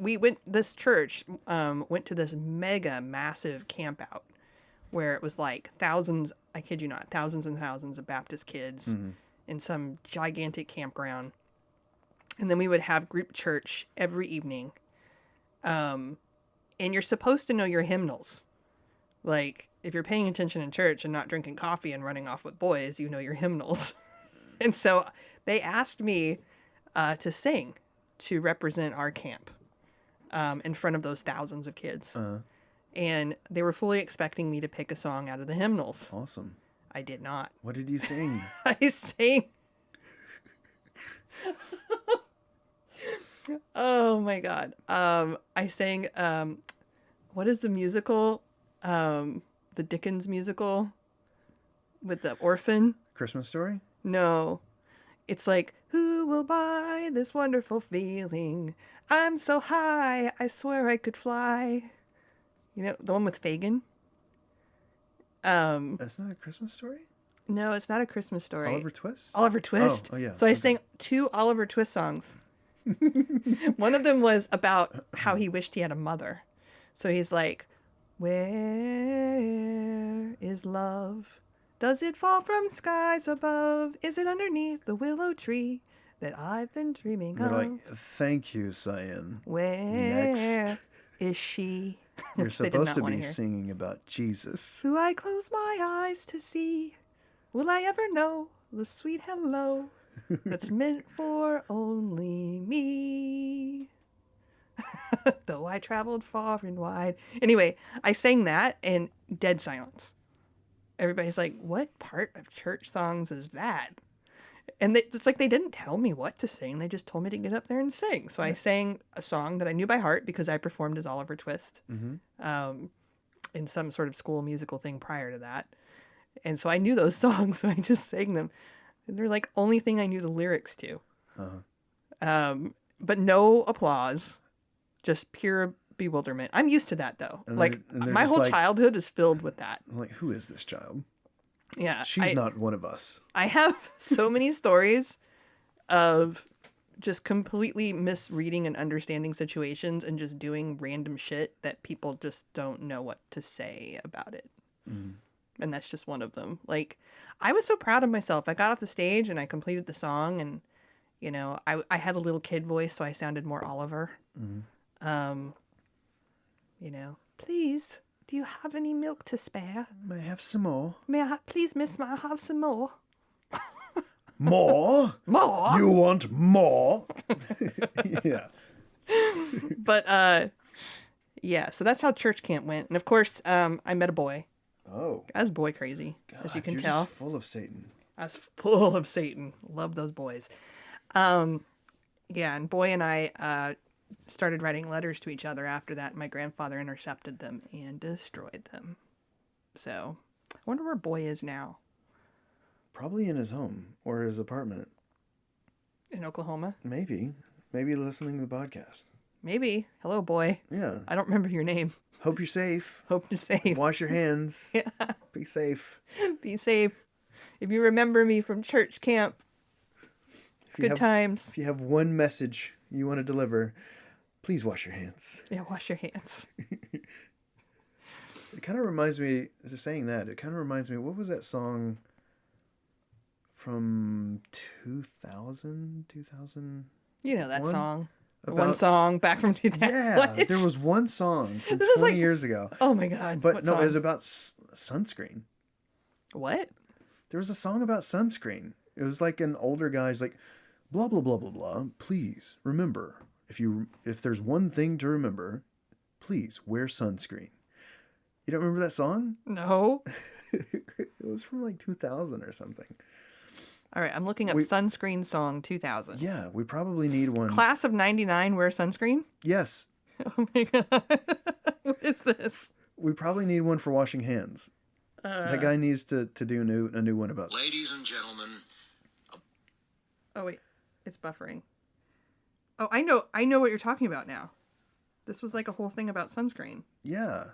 this church went to this mega massive camp out where it was like thousands, I kid you not, thousands and thousands of Baptist kids in some gigantic campground. And then we would have group church every evening. And you're supposed to know your hymnals. Like, if you're paying attention in church and not drinking coffee and running off with boys, you know your hymnals. And so they asked me to sing to represent our camp in front of those thousands of kids. And they were fully expecting me to pick a song out of the hymnals. Awesome. I did not. What did you sing? I sang. Oh my God. I sang, what is the musical? The Dickens musical with the orphan? Christmas Story? No. It's like, who will buy this wonderful feeling? I'm so high, I swear I could fly. You know, the one with Fagin? That's not a Christmas Story? No, it's not a Christmas story. Oliver Twist? Oliver Twist. Oh, yeah. So I okay. sang 2 Oliver Twist songs. One of them was about how he wished he had a mother. So he's like, where is love? Does it fall from skies above? Is it underneath the willow tree that I've been dreaming They're of? like, thank you, Cyan. Where Next. is she? You're Which they did supposed not to wanna be hear. singing about Jesus. Do I close my eyes to see? Will I ever know the sweet hello that's meant for only me? Though I traveled far and wide. Anyway, I sang that and dead silence. Everybody's like, what part of church songs is that? And it's like they didn't tell me what to sing. They just told me to get up there and sing. So I sang a song that I knew by heart because I performed as Oliver Twist in some sort of school musical thing prior to that. And so I knew those songs, so I just sang them. And they're like only thing I knew the lyrics to. But no applause, just pure bewilderment. I'm used to that though. And like they're my just whole like- childhood is filled with that. I'm like, who is this child? Yeah, She's not one of us. I have so many stories of just completely misreading and understanding situations and just doing random shit that people just don't know what to say about it. And that's just one of them. Like, I was so proud of myself. I got off the stage and I completed the song, and you know, I had a little kid voice, so I sounded more Oliver. You know, please, do you have any milk to spare? May I have some more? Please, miss, may I have some more? More? More? You want more? Yeah. But, yeah, so that's how church camp went. And of course, I met a boy. Oh. I was boy crazy, God, as you can you're tell. just full of Satan. I was full of Satan. Love those boys. Yeah, and Boy and I started writing letters to each other after that. My grandfather intercepted them and destroyed them. So, I wonder where Boy is now. Probably in his home or his apartment. In Oklahoma? Maybe. Maybe listening to the podcast. Maybe. Hello, Boy. Yeah. I don't remember your name. Hope you're safe. Hope you're safe. Wash your hands. Yeah. Be safe. Be safe. If you remember me from church camp, Good times. If you have one message you want to deliver, please wash your hands. Yeah, wash your hands. It kind of reminds me, saying that, it kind of reminds me, what was that song from 2000? You know that song. About, one song back from 2000. Yeah, What? there was one song from This is 20 like- years ago. Oh my God. But what no, song? it was about sunscreen. What? There was a song about sunscreen. It was like an older guy's like, blah, blah, blah, blah, blah. Please remember, if there's one thing to remember, please wear sunscreen. You don't remember that song? No. It was from like 2000 or something. All right, I'm looking up sunscreen song 2000. Yeah, we probably need one. Class of 99 wear sunscreen? Yes. Oh my God. What is this? We probably need one for washing hands. That guy needs to do a new one about. Ladies and gentlemen. Oh wait, it's buffering. Oh, I know what you're talking about now. This was like a whole thing about sunscreen. Yeah.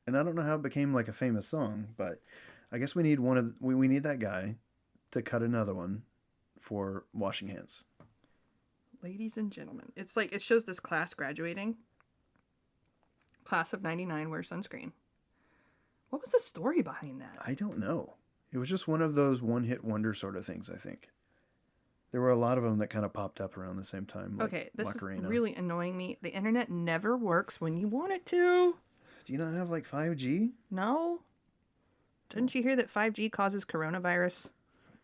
And I don't know how it became like a famous song, but I guess we need we need that guy to cut another one for washing hands. Ladies and gentlemen. It's like, it shows this class graduating. Class of 99 wear sunscreen. What was the story behind that? I don't know. It was just one of those one-hit wonder sort of things, I think. There were a lot of them that kind of popped up around the same time. Like Okay, this Macarena. is really annoying me. The internet never works when you want it to. Do you not have like 5G? No. Didn't you hear that 5G causes coronavirus?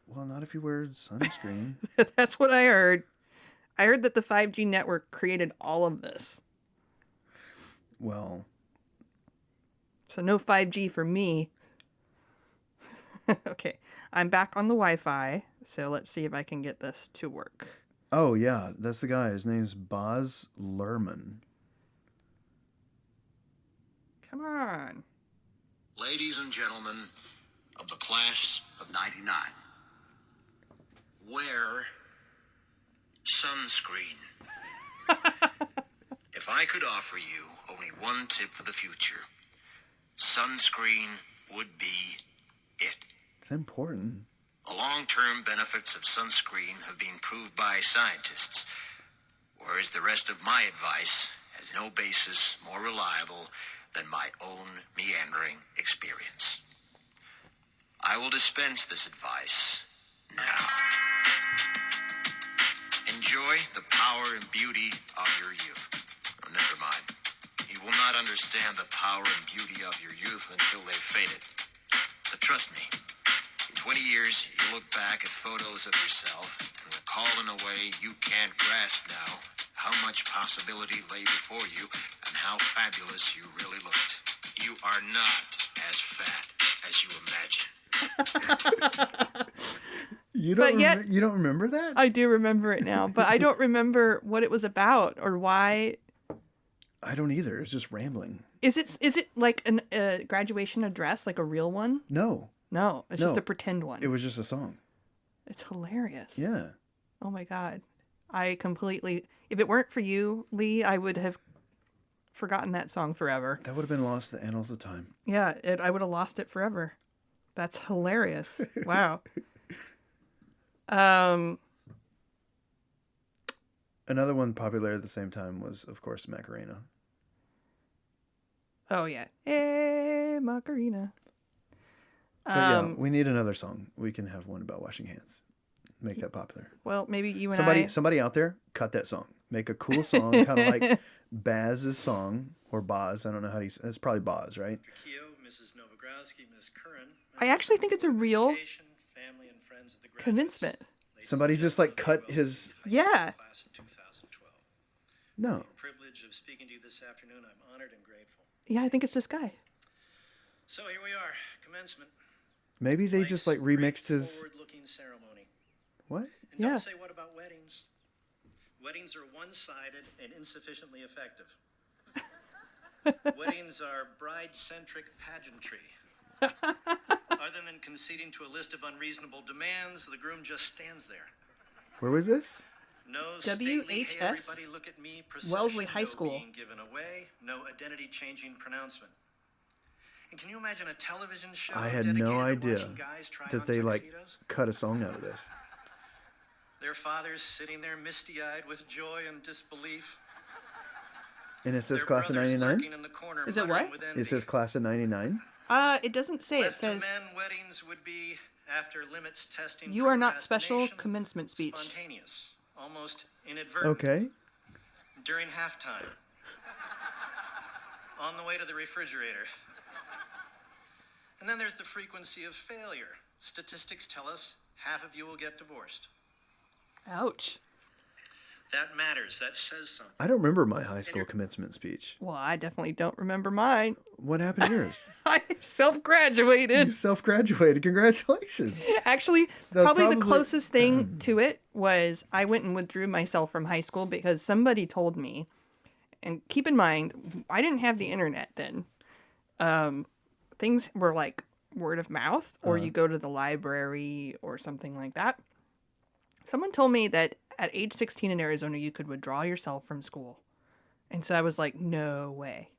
Well, not if you wear sunscreen. That's what I heard. I heard that the 5G network created all of this. Well, so no 5G for me. Okay, I'm back on the Wi-Fi, so let's see if I can get this to work. oh yeah, that's the guy. His name's Boz Lerman. Come on. Ladies and gentlemen of the class of 99, wear sunscreen. If I could offer you only one tip for the future, sunscreen would be it. It's important. The long-term benefits of sunscreen have been proved by scientists, whereas the rest of my advice has no basis more reliable than my own meandering experience. I will dispense this advice now. Enjoy the power and beauty of your youth. Oh, never mind. You will not understand the power and beauty of your youth until they've faded. But trust me, in 20 years, you'll look back at photos of yourself and recall in a way you can't grasp now how much possibility lay before you and how fabulous you really looked. You are not as fat as you imagine. You don't. But yet- you don't remember that? I do remember it now, but I don't remember what it was about or why. I don't either. It's just rambling. Is it like a graduation address, like a real one? No, No, it's No. just a pretend one. it was just a song. It's hilarious. Yeah. Oh my God. I completely, if it weren't for you, Lee, I would have forgotten that song forever. That would have been lost to the annals of time. Yeah, I would have lost it forever. That's hilarious. Wow. Another one popular at the same time was, of course, Macarena. Oh yeah. Hey, Macarena. But yeah, we need another song. We can have one about washing hands. Make that popular. Well, maybe you and Somebody out there, cut that song. Make a cool song, kind of like Baz's song, or Boz. I don't know how to say. It's probably Boz, right? Keo, Mrs. Novogrowski, Ms. Curran. I actually think it's a real Family and friends of the graduates. commencement. Somebody just like cut his. Yeah. Class of 2012. No. Privilege of speaking to you this afternoon. I'm honored and grateful. Yeah, I think it's this guy. So here we are, commencement. Maybe they just like remixed his. Forward-looking ceremony. What? And Yeah. don't say what about weddings? Weddings are one-sided and insufficiently effective. Weddings are bride-centric pageantry. Other than conceding to a list of unreasonable demands, the groom just stands there. Where was this? No stately, hey, WHS? everybody look at me procession, Wellesley High no School. being given away, no identity-changing pronouncement. And can you imagine a television show I had dedicated no to idea watching guys try that on they like tuxedos? cut a song out of this. their fathers sitting there misty-eyed with joy and disbelief. And it says Their class of brothers 99? lurking in the corner, Is it muttering what? with envy. It says class of 99? It doesn't say. It Left to says, men, weddings would be, after limits testing "You are not special." procrastination, Commencement speech. spontaneous, almost inadvertent. Okay. During halftime. On the way to the refrigerator. And then there's the frequency of failure. Statistics tell us half of you will get divorced. Ouch. That matters. That says something. I don't remember my high school commencement speech. Well, I definitely don't remember mine. What happened to yours? I self-graduated. You self-graduated. Congratulations. Actually, That was probably the closest thing to it was I went and withdrew myself from high school because somebody told me, and keep in mind, I didn't have the internet then. Things were like word of mouth, or you go to the library or something like that. Someone told me that at age 16 in Arizona, you could withdraw yourself from school. And so I was like, no way.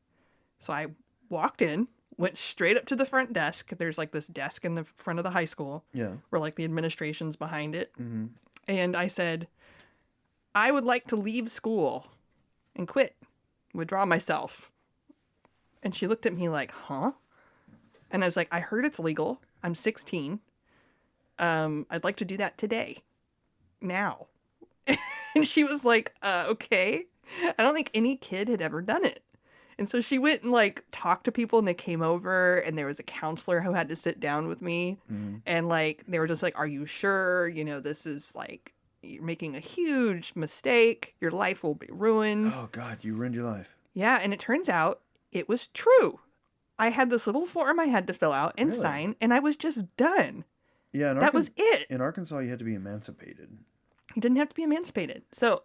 So I walked in, went straight up to the front desk. There's like this desk in the front of the high school Yeah. where like the administration's behind it. Mm-hmm. And I said, I would like to leave school and quit, withdraw myself. And she looked at me like, huh? And I was like, I heard it's legal. I'm 16. I'd like to do that today. Now. And she was like, okay. I don't think any kid had ever done it. And so she went and like talked to people, and they came over, and there was a counselor who had to sit down with me. Mm-hmm. And like, they were just like, are you sure? You know, this is like, you're making a huge mistake. Your life will be ruined. Oh, God, you ruined your life. Yeah. And it turns out it was true. I had this little form I had to fill out and Really? sign, and I was just done. Yeah. That was it. In Arkansas, you had to be emancipated. You didn't have to be emancipated. So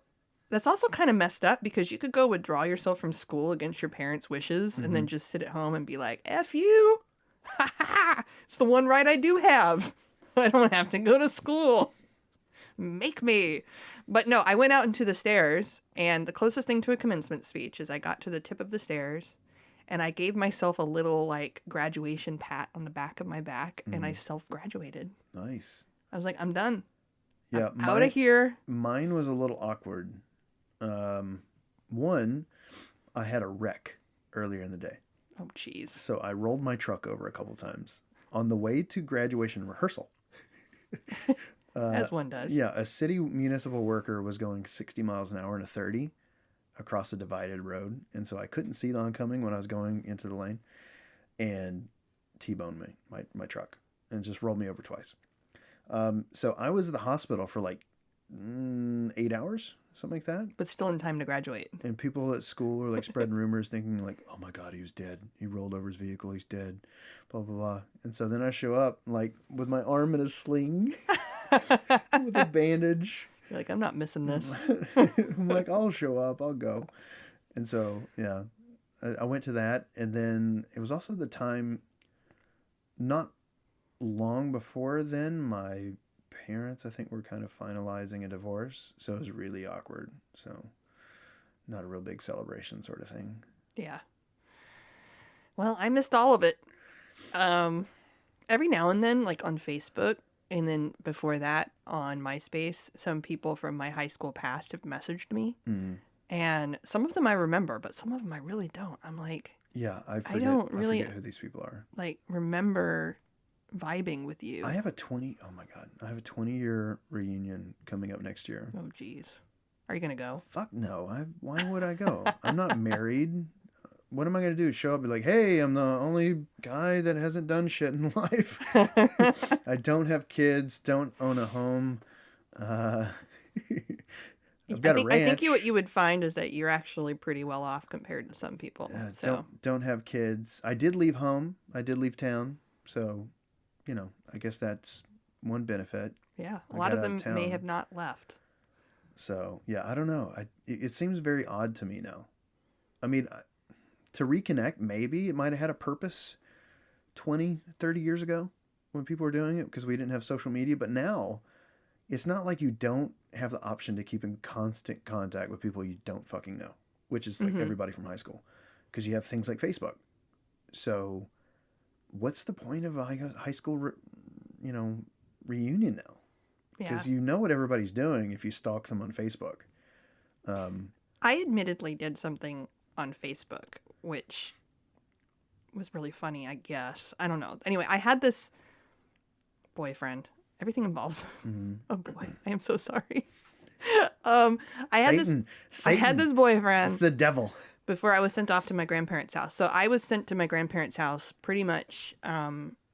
that's also kind of messed up because you could go withdraw yourself from school against your parents' wishes and then just sit at home and be like, F you. Ha ha. It's the one right I do have. I don't have to go to school. Make me. But no, I went out into the stairs, and the closest thing to a commencement speech is I got to the tip of the stairs and I gave myself a little like graduation pat on the back of my back, and I self-graduated. Nice. I was like, I'm done. Yeah. I'm out of here. Mine was a little awkward. One, I had a wreck earlier in the day. Oh, jeez. So I rolled my truck over a couple times on the way to graduation rehearsal. As one does. Yeah, a city municipal worker was going 60 miles an hour in a 30 across a divided road. And so I couldn't see the oncoming when I was going into the lane, and T-boned me, my truck, and just rolled me over twice. So I was at the hospital for like 8 hours, something like that. But still in time to graduate. And people at school were like spreading rumors, thinking like, oh my God, he was dead. He rolled over his vehicle. He's dead. Blah, blah, blah. And so then I show up like with my arm in a sling with a bandage. You're like, I'm not missing this. I'm like, I'll show up. I'll go. And so, yeah, I went to that. And then it was also the time, not long before then, my parents, I think, were kind of finalizing a divorce. So it was really awkward. So not a real big celebration sort of thing. Yeah. Well, I missed all of it. Every now and then, like on Facebook, and then before that on MySpace, some people from my high school past have messaged me. Mm. And some of them I remember, but some of them I really don't. I'm like, Yeah, I forget who these people are. like, remember vibing with you. I have a 20-year reunion coming up next year. Oh, geez. Are you going to go? Fuck no. Why would I go? I'm not married. What am I going to do? Show up and be like, hey, I'm the only guy that hasn't done shit in life. I don't have kids, don't own a home. I've got a ranch. I think what you would find is that you're actually pretty well off compared to some people. So Don't have kids. I did leave home. I did leave town. So, I guess that's one benefit. yeah, a I lot got of out them of may town. have not left. So, yeah, I don't know. It seems very odd to me now. I mean, to reconnect, maybe it might have had a purpose 20, 30 years ago when people were doing it because we didn't have social media. But now, it's not like you don't have the option to keep in constant contact with people you don't fucking know, which is like everybody from high school, because you have things like Facebook. So what's the point of a high school, reunion now? because you know what everybody's doing if you stalk them on Facebook. I admittedly did something on Facebook, which was really funny, I guess. I don't know. Anyway, I had this boyfriend. Everything involves a boy. I am so sorry. I had Satan. this boyfriend. It's the devil. Before I was sent off to my grandparents' house. So I was sent to my grandparents' house pretty much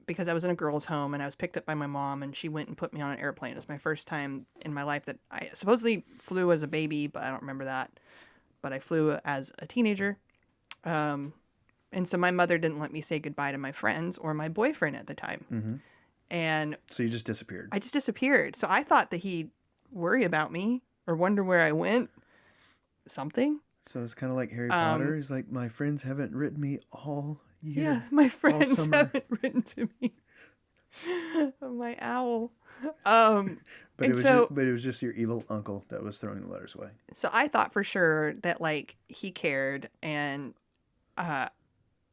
because I was in a girl's home and I was picked up by my mom and she went and put me on an airplane. It was my first time in my life that I supposedly flew as a baby, but I don't remember that. But I flew as a teenager. And so my mother didn't let me say goodbye to my friends or my boyfriend at the time. Mm-hmm. And so you just disappeared. I just disappeared. So I thought that he'd worry about me or wonder where I went. Something. So it's kind of like Harry Potter. He's like, my friends haven't written me all year. Yeah, my friends summer." haven't written to me. My owl. But and it was just your evil uncle that was throwing the letters away. So I thought for sure that like he cared, and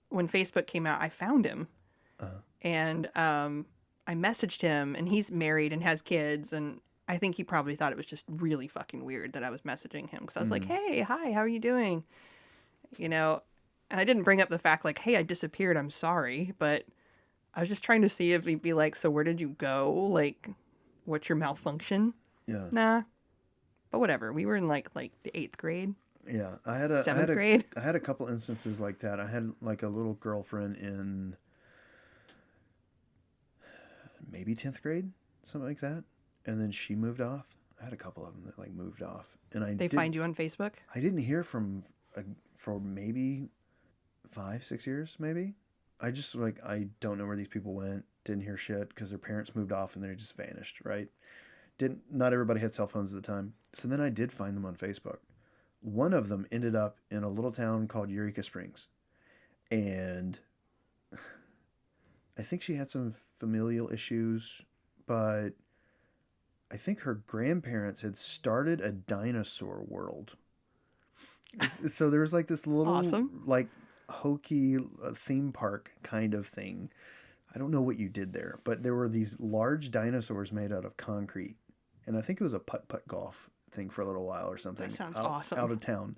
when Facebook came out, I found him, and I messaged him, and he's married and has kids, and I think he probably thought it was just really fucking weird that I was messaging him because I was like, hey, hi, how are you doing? You know, and I didn't bring up the fact like, hey, I disappeared, I'm sorry, but I was just trying to see if he'd be like, so where did you go? Like, what's your malfunction? Yeah. Nah. But whatever. We were in like the 8th grade. Yeah. I Seventh grade. I had a couple instances like that. I had like a little girlfriend in maybe 10th grade, something like that. And then she moved off. I had a couple of them that like moved off. And They find you on Facebook? I didn't hear from for maybe 5-6 years, maybe. I just like, I don't know where these people went. Didn't hear shit because their parents moved off and they just vanished, right? Not everybody had cell phones at the time. So then I did find them on Facebook. One of them ended up in a little town called Eureka Springs. And I think she had some familial issues, but I think her grandparents had started a dinosaur world. So there was like this little Awesome. like hokey theme park kind of thing. I don't know what you did there, but there were these large dinosaurs made out of concrete. And I think it was a putt-putt golf thing for a little while or something. That sounds awesome. Out of town.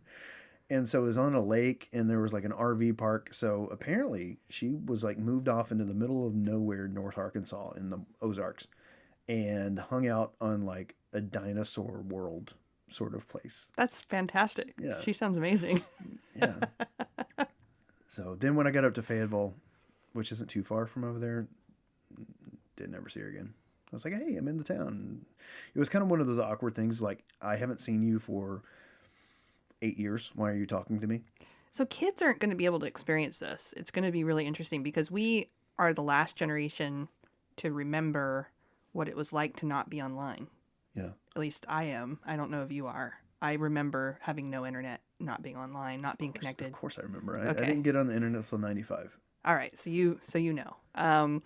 And so it was on a lake and there was like an RV park. So apparently she was like moved off into the middle of nowhere, North Arkansas in the Ozarks, and hung out on like a dinosaur world sort of place. That's fantastic. Yeah. She sounds amazing. Yeah. So then when I got up to Fayetteville, which isn't too far from over there, didn't ever see her again. I was like, hey, I'm in the town. It was kind of one of those awkward things. Like, I haven't seen you for 8 years. Why are you talking to me? So kids aren't going to be able to experience this. It's going to be really interesting because we are the last generation to remember what it was like to not be online. Yeah. At least I am. I don't know if you are. I remember having no internet, not being online, not being connected. Of course I remember. Okay. I didn't get on the internet until 95. All right. So you know.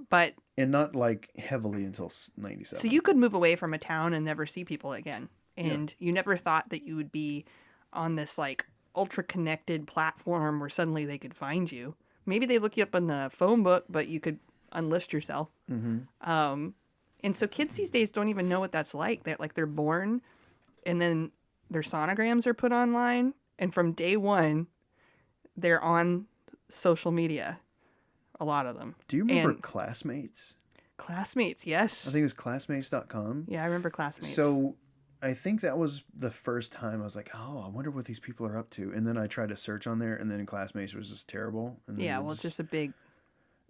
But And not like heavily until 97. so you could move away from a town and never see people again. And you never thought that you would be on this like ultra connected platform where suddenly they could find you. Maybe they look you up in the phone book, but you could unlist yourself. Mm-hmm. And so kids these days don't even know what that's like. They're born and then their sonograms are put online. And from day one, they're on social media. A lot of them. Do you remember And Classmates? Classmates, yes. I think it was classmates.com. Yeah, I remember Classmates. So I think that was the first time I was like, oh, I wonder what these people are up to. And then I tried to search on there, and then Classmates was just terrible. And then yeah, well, it's just a big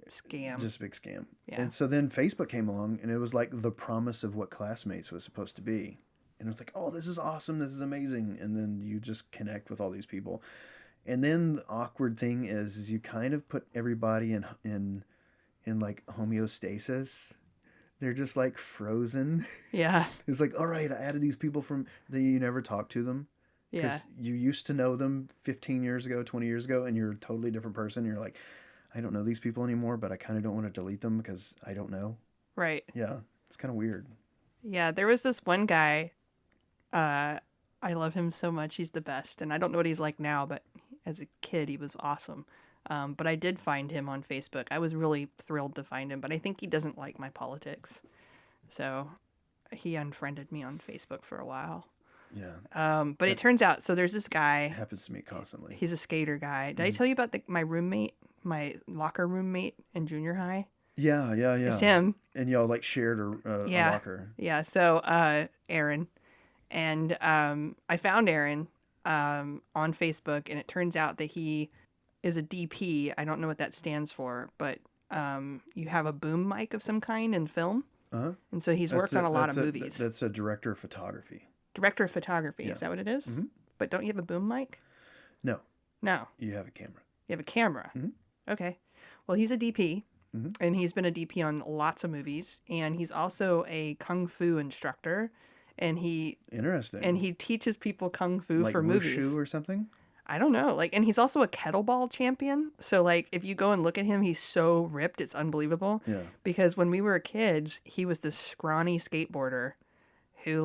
scam. Just a big scam. Yeah. And so then Facebook came along, and it was like the promise of what Classmates was supposed to be. And it was like, oh, this is awesome. This is amazing. And then you just connect with all these people. And then the awkward thing is you kind of put everybody in like homeostasis. They're just like frozen. Yeah. It's like, all right, I added these people from that you never talked to them. Yeah. Because you used to know them 15 years ago, 20 years ago, and you're a totally different person. You're like, I don't know these people anymore, but I kind of don't want to delete them because I don't know. Right. Yeah, it's kind of weird. Yeah, there was this one guy. I love him so much. He's the best. And I don't know what he's like now, but as a kid, he was awesome. But I did find him on Facebook. I was really thrilled to find him, but I think he doesn't like my politics. So he unfriended me on Facebook for a while. Yeah. But it turns out, so there's this It guy. happens to me constantly. He's a skater guy. Did I tell you about my roommate, my locker roommate in junior high? Yeah. It's him. And y'all like shared a Yeah. locker. Yeah. So, Aaron. And I found Aaron on Facebook, and it turns out that he is a DP. I don't know what that stands for, but you have a boom mic of some kind in film. Uh-huh. And so he's worked on a lot of movies. That's a director of photography. Director of photography. Yeah. Is that what it is? Mm-hmm. But don't you have a boom mic? No. No. You have a camera. You have a camera. Mm-hmm. Okay. Well, he's a DP, Mm-hmm. and he's been a DP on lots of movies, and he's also a kung fu instructor, and he Interesting. teaches people kung fu like for movies. wushu or something? I don't know. And he's also a kettlebell champion. So if you go and look at him, he's so ripped, it's unbelievable. Yeah. Because when we were kids, he was this scrawny skateboarder who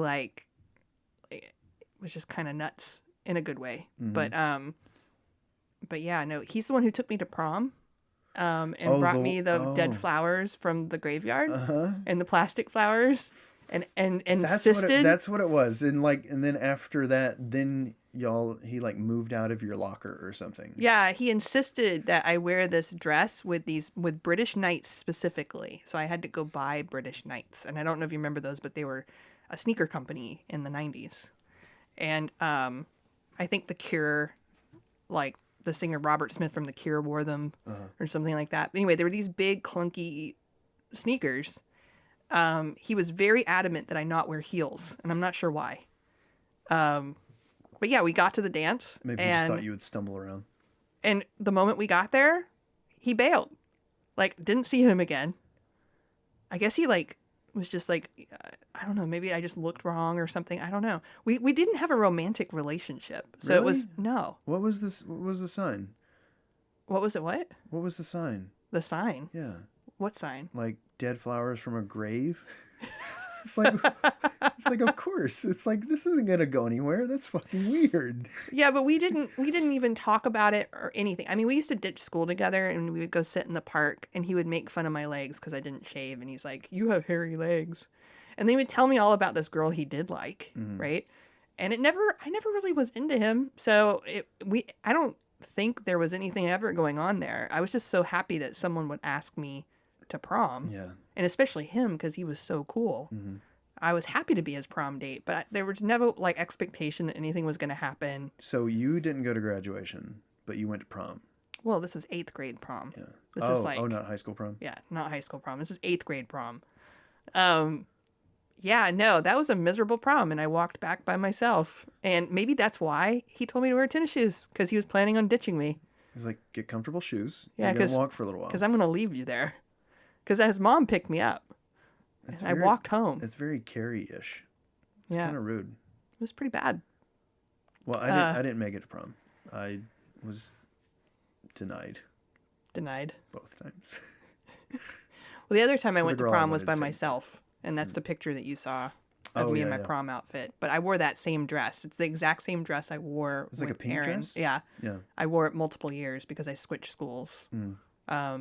was just kind of nuts in a good way. Mm-hmm. But yeah, no, he's the one who took me to prom. And brought me the dead flowers from the graveyard and the plastic flowers and insisted. That's what it was. And then after that, then he moved out of your locker or something. Yeah, he insisted that I wear this dress with British Knights specifically. So I had to go buy British Knights. And I don't know if you remember those, but they were a sneaker company in the 90s. And I think The Cure, the singer Robert Smith from The Cure wore them or something like that. But anyway, there were these big clunky sneakers. He was very adamant that I not wear heels, and I'm not sure why. But yeah, we got to the dance. Maybe he just thought you would stumble around. And the moment we got there, he bailed. Didn't see him again. I guess he was just I don't know, maybe I just looked wrong or something. I don't know. We didn't have a romantic relationship. So Really? It was no. What was this? What was the sign? What was it? What? What was the sign? The sign? Yeah. What sign? Dead flowers from a grave? It's of course. It's this isn't gonna go anywhere. That's fucking weird. Yeah, but we didn't even talk about it or anything. I mean, we used to ditch school together, and we would go sit in the park, and he would make fun of my legs because I didn't shave, and he's like, "You have hairy legs," and then he would tell me all about this girl he did like, right? And I never really was into him, so I don't think there was anything ever going on there. I was just so happy that someone would ask me to prom, Yeah. and especially him because he was so cool. Mm-hmm. I was happy to be his prom date, but there was never expectation that anything was going to happen. So you didn't go to graduation, but you went to prom. Well, this was 8th grade prom. Yeah. This is not high school prom. Yeah, not high school prom. This is 8th grade prom. Yeah, no, that was a miserable prom, and I walked back by myself. And maybe that's why he told me to wear tennis shoes, because he was planning on ditching me. He's like, get comfortable shoes. Yeah, you're gonna walk for a little while. Because I'm going to leave you there. Because his mom picked me up. I walked home. It's very Carrie-ish. It's Yeah. kind of rude. It was pretty bad. Well, I didn't make it to prom. I was denied Denied. both times. Well, the other time I So the went to girl I prom was wanted by to- myself, and that's the picture that you saw of Oh, me yeah, in my yeah. prom outfit. But I wore that same dress. It's the exact same dress I wore It's like a with pink Aaron. dress? Yeah. Yeah. I wore it multiple years because I switched schools. Mm.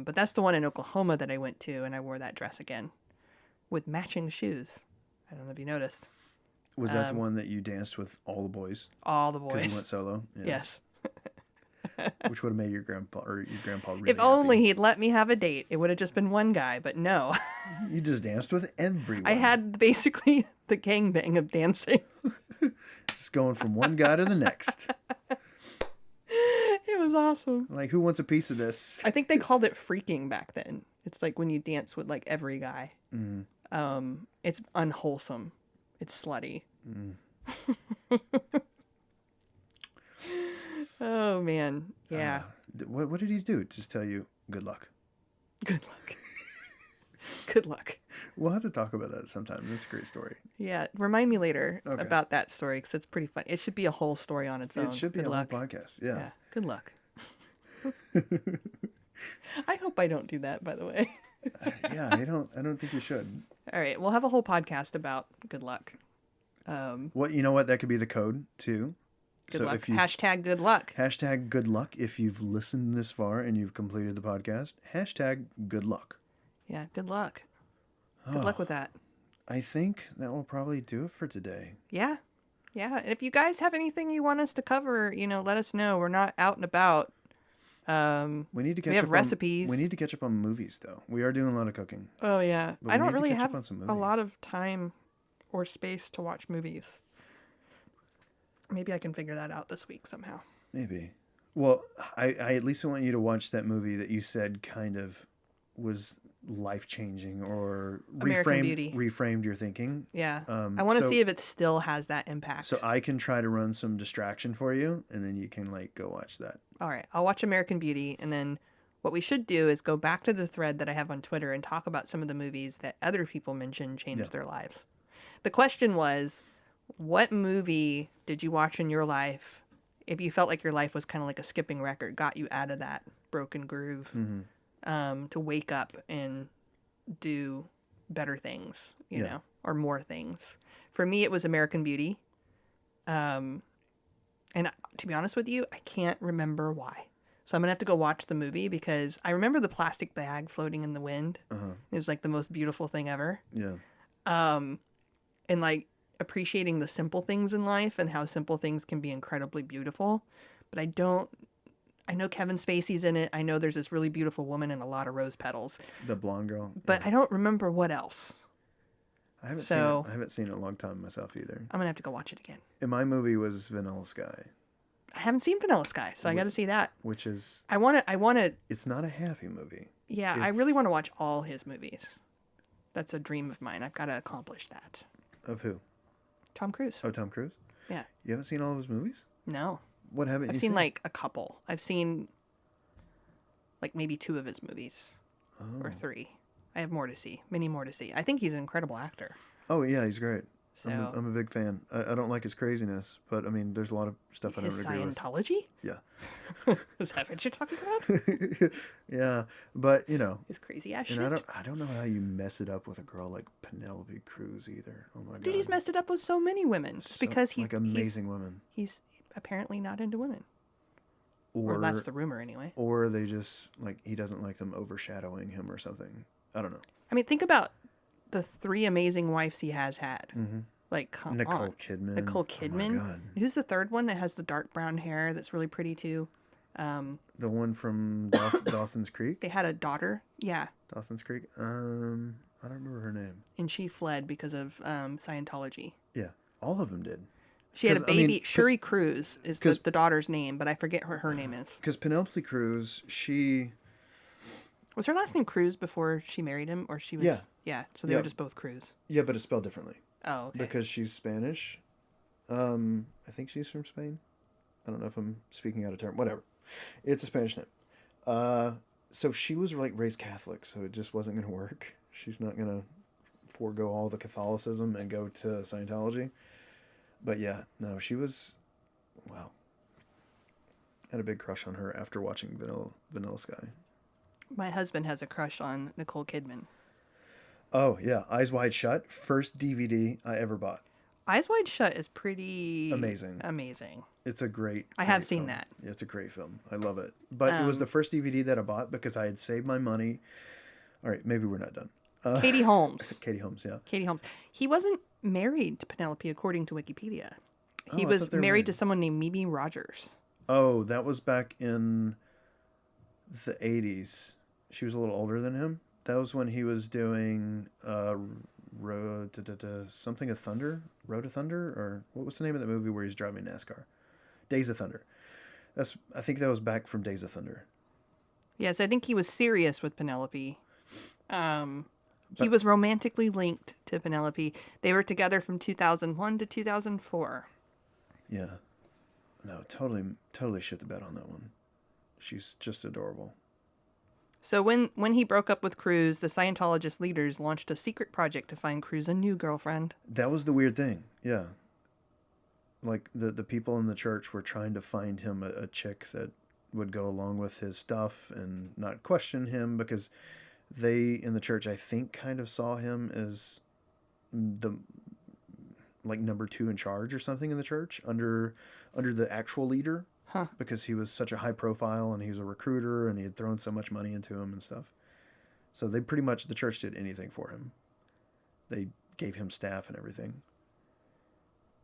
But that's the one in Oklahoma that I went to, and I wore that dress again with matching shoes. I don't know if you noticed. Was that the one that you danced with all the boys? All the Because boys. you went solo? Yeah. Yes. Which would have made your grandpa really If only happy. he'd let me have a date, it would have just been one guy, but no. You just danced with everyone. I had basically the gangbang of dancing. Just going from one guy to the next. It was awesome. Like, who wants a piece of this? I think they called it freaking back then. It's like when you dance with every guy. Mm. It's unwholesome. It's slutty. Mm. Oh man, yeah. What did he do? Just tell you good luck. Good luck. Good luck. We'll have to talk about that sometime. That's a great story. Yeah, remind me later Okay. about that story because it's pretty fun. It should be a whole story on its own. It should be Good a whole luck. podcast. Yeah. Yeah. Good luck. I hope I don't do that. By the way. Yeah, I don't think you should. All right, we'll have a whole podcast about good luck. Well, you know what? That could be the code too. Good So luck. if you Hashtag good luck. hashtag good luck if you've listened this far and you've completed the podcast. Hashtag good luck. Yeah, good luck. Good Oh, luck with that. I think that will probably do it for today. Yeah. Yeah. And if you guys have anything you want us to cover, let us know. We're not out and about. We need to We catch have up recipes. We need to catch up on movies, though. We are doing a lot of cooking. Oh, yeah. But I we don't need to really catch up have on some a lot movies. of time or space to watch movies. Maybe I can figure that out this week somehow. Maybe. Well, I at least want you to watch that movie that you said kind of was life-changing or American Beauty. reframed your thinking. Yeah. I want to so see if it still has that impact. so I can try to run some distraction for you, and then you can like go watch that. All right. I'll watch American Beauty, and then what we should do is go back to the thread that I have on Twitter and talk about some of the movies that other people mentioned changed their lives. The question was, what movie did you watch in your life if you felt like your life was kind of like a skipping record, got you out of that broken groove, to wake up and do better things, you know, or more things. For me, it was American Beauty. And to be honest with you, I can't remember why. So I'm going to have to go watch the movie because I remember the plastic bag floating in the wind. It was like the most beautiful thing ever. Yeah. And like appreciating the simple things in life and how simple things can be incredibly beautiful. But I know Kevin Spacey's in it. I know there's this really beautiful woman and a lot of rose petals. The blonde girl. But I don't remember what else. I haven't seen it. I haven't seen it in a long time myself either. I'm going to have to go watch it again. And my movie was Vanilla Sky. I haven't seen Vanilla Sky, so I got to see that. Which is... I want to... It's not a happy movie. Yeah, I really want to watch all his movies. That's a dream of mine. I've got to accomplish that. Of who? Tom Cruise. Oh, Tom Cruise? Yeah. You haven't seen all of his movies? No. What haven't you I've seen like a couple. I've seen like maybe 2 of his movies. Or 3. I have more to see. Many more to see. I think he's an incredible actor. Oh, yeah, he's great. So, I'm a big fan. I don't like his craziness, but I mean, there's a lot of stuff I don't his agree with. Scientology? Yeah. Is that what you're talking about? Yeah, but you know, His crazy ass and shit? I don't know how you mess it up with a girl like Penelope Cruz either. Oh my god. Dude, he's messed it up with so many women. Just because like amazing women. He's apparently not into women. Or that's the rumor anyway. Or they just like he doesn't like them overshadowing him or something. I don't know. I mean, think about the 3 amazing wives he has had. Mm-hmm. Like, come Nicole on. Kidman. Nicole Oh my Kidman. God. Who's the third one that has the dark brown hair that's really pretty too? The one from Dawson's Creek. They had a daughter. Yeah. Dawson's Creek. I don't remember her name. And she fled because of Scientology. Yeah, all of them did. She had a baby. I mean, Shuri Cruz is the daughter's name, but I forget what her name is. Because Penelope Cruz, she... Was her last name Cruz before she married him? Or she was... Yeah. Yeah, so they were just both Cruz. Yeah, but it's spelled differently. Oh, okay. Because she's Spanish. I think she's from Spain. I don't know if I'm speaking out of turn. Whatever. It's a Spanish name. So she was like raised Catholic, so it just wasn't going to work. She's not going to forego all the Catholicism and go to Scientology. But yeah, no, she was... Wow. Had a big crush on her after watching Vanilla Sky. My husband has a crush on Nicole Kidman. Oh, yeah. Eyes Wide Shut. First DVD I ever bought. Eyes Wide Shut is pretty... Amazing. It's a great I have film. seen that. Yeah, it's a great film. I love it. But it was the first DVD that I bought because I had saved my money. All right, maybe we're not done. Katie Holmes. Katie Holmes, yeah. Katie Holmes. He wasn't married to Penelope, according to Wikipedia. He I was thought they were married to married. someone named Mimi Rogers. Oh, that was back in the 80s. She was a little older than him. That was when he was doing something of Thunder? Road of Thunder? Or what was the name of the movie where he's driving NASCAR? Days of Thunder. I think that was back from Days of Thunder. Yes, I think he was serious with Penelope. He was romantically linked to Penelope. They were together from 2001 to 2004. Yeah. No, totally shit the bed on that one. She's just adorable. So when he broke up with Cruz, the Scientologist leaders launched a secret project to find Cruz a new girlfriend. That was the weird thing. Yeah. Like the people in the church were trying to find him a chick that would go along with his stuff and not question him because they in the church, I think, kind of saw him as the like number 2 in charge or something in the church under the actual leader. Huh. Because he was such a high profile and he was a recruiter and he had thrown so much money into him and stuff. So the church did anything for him. They gave him staff and everything.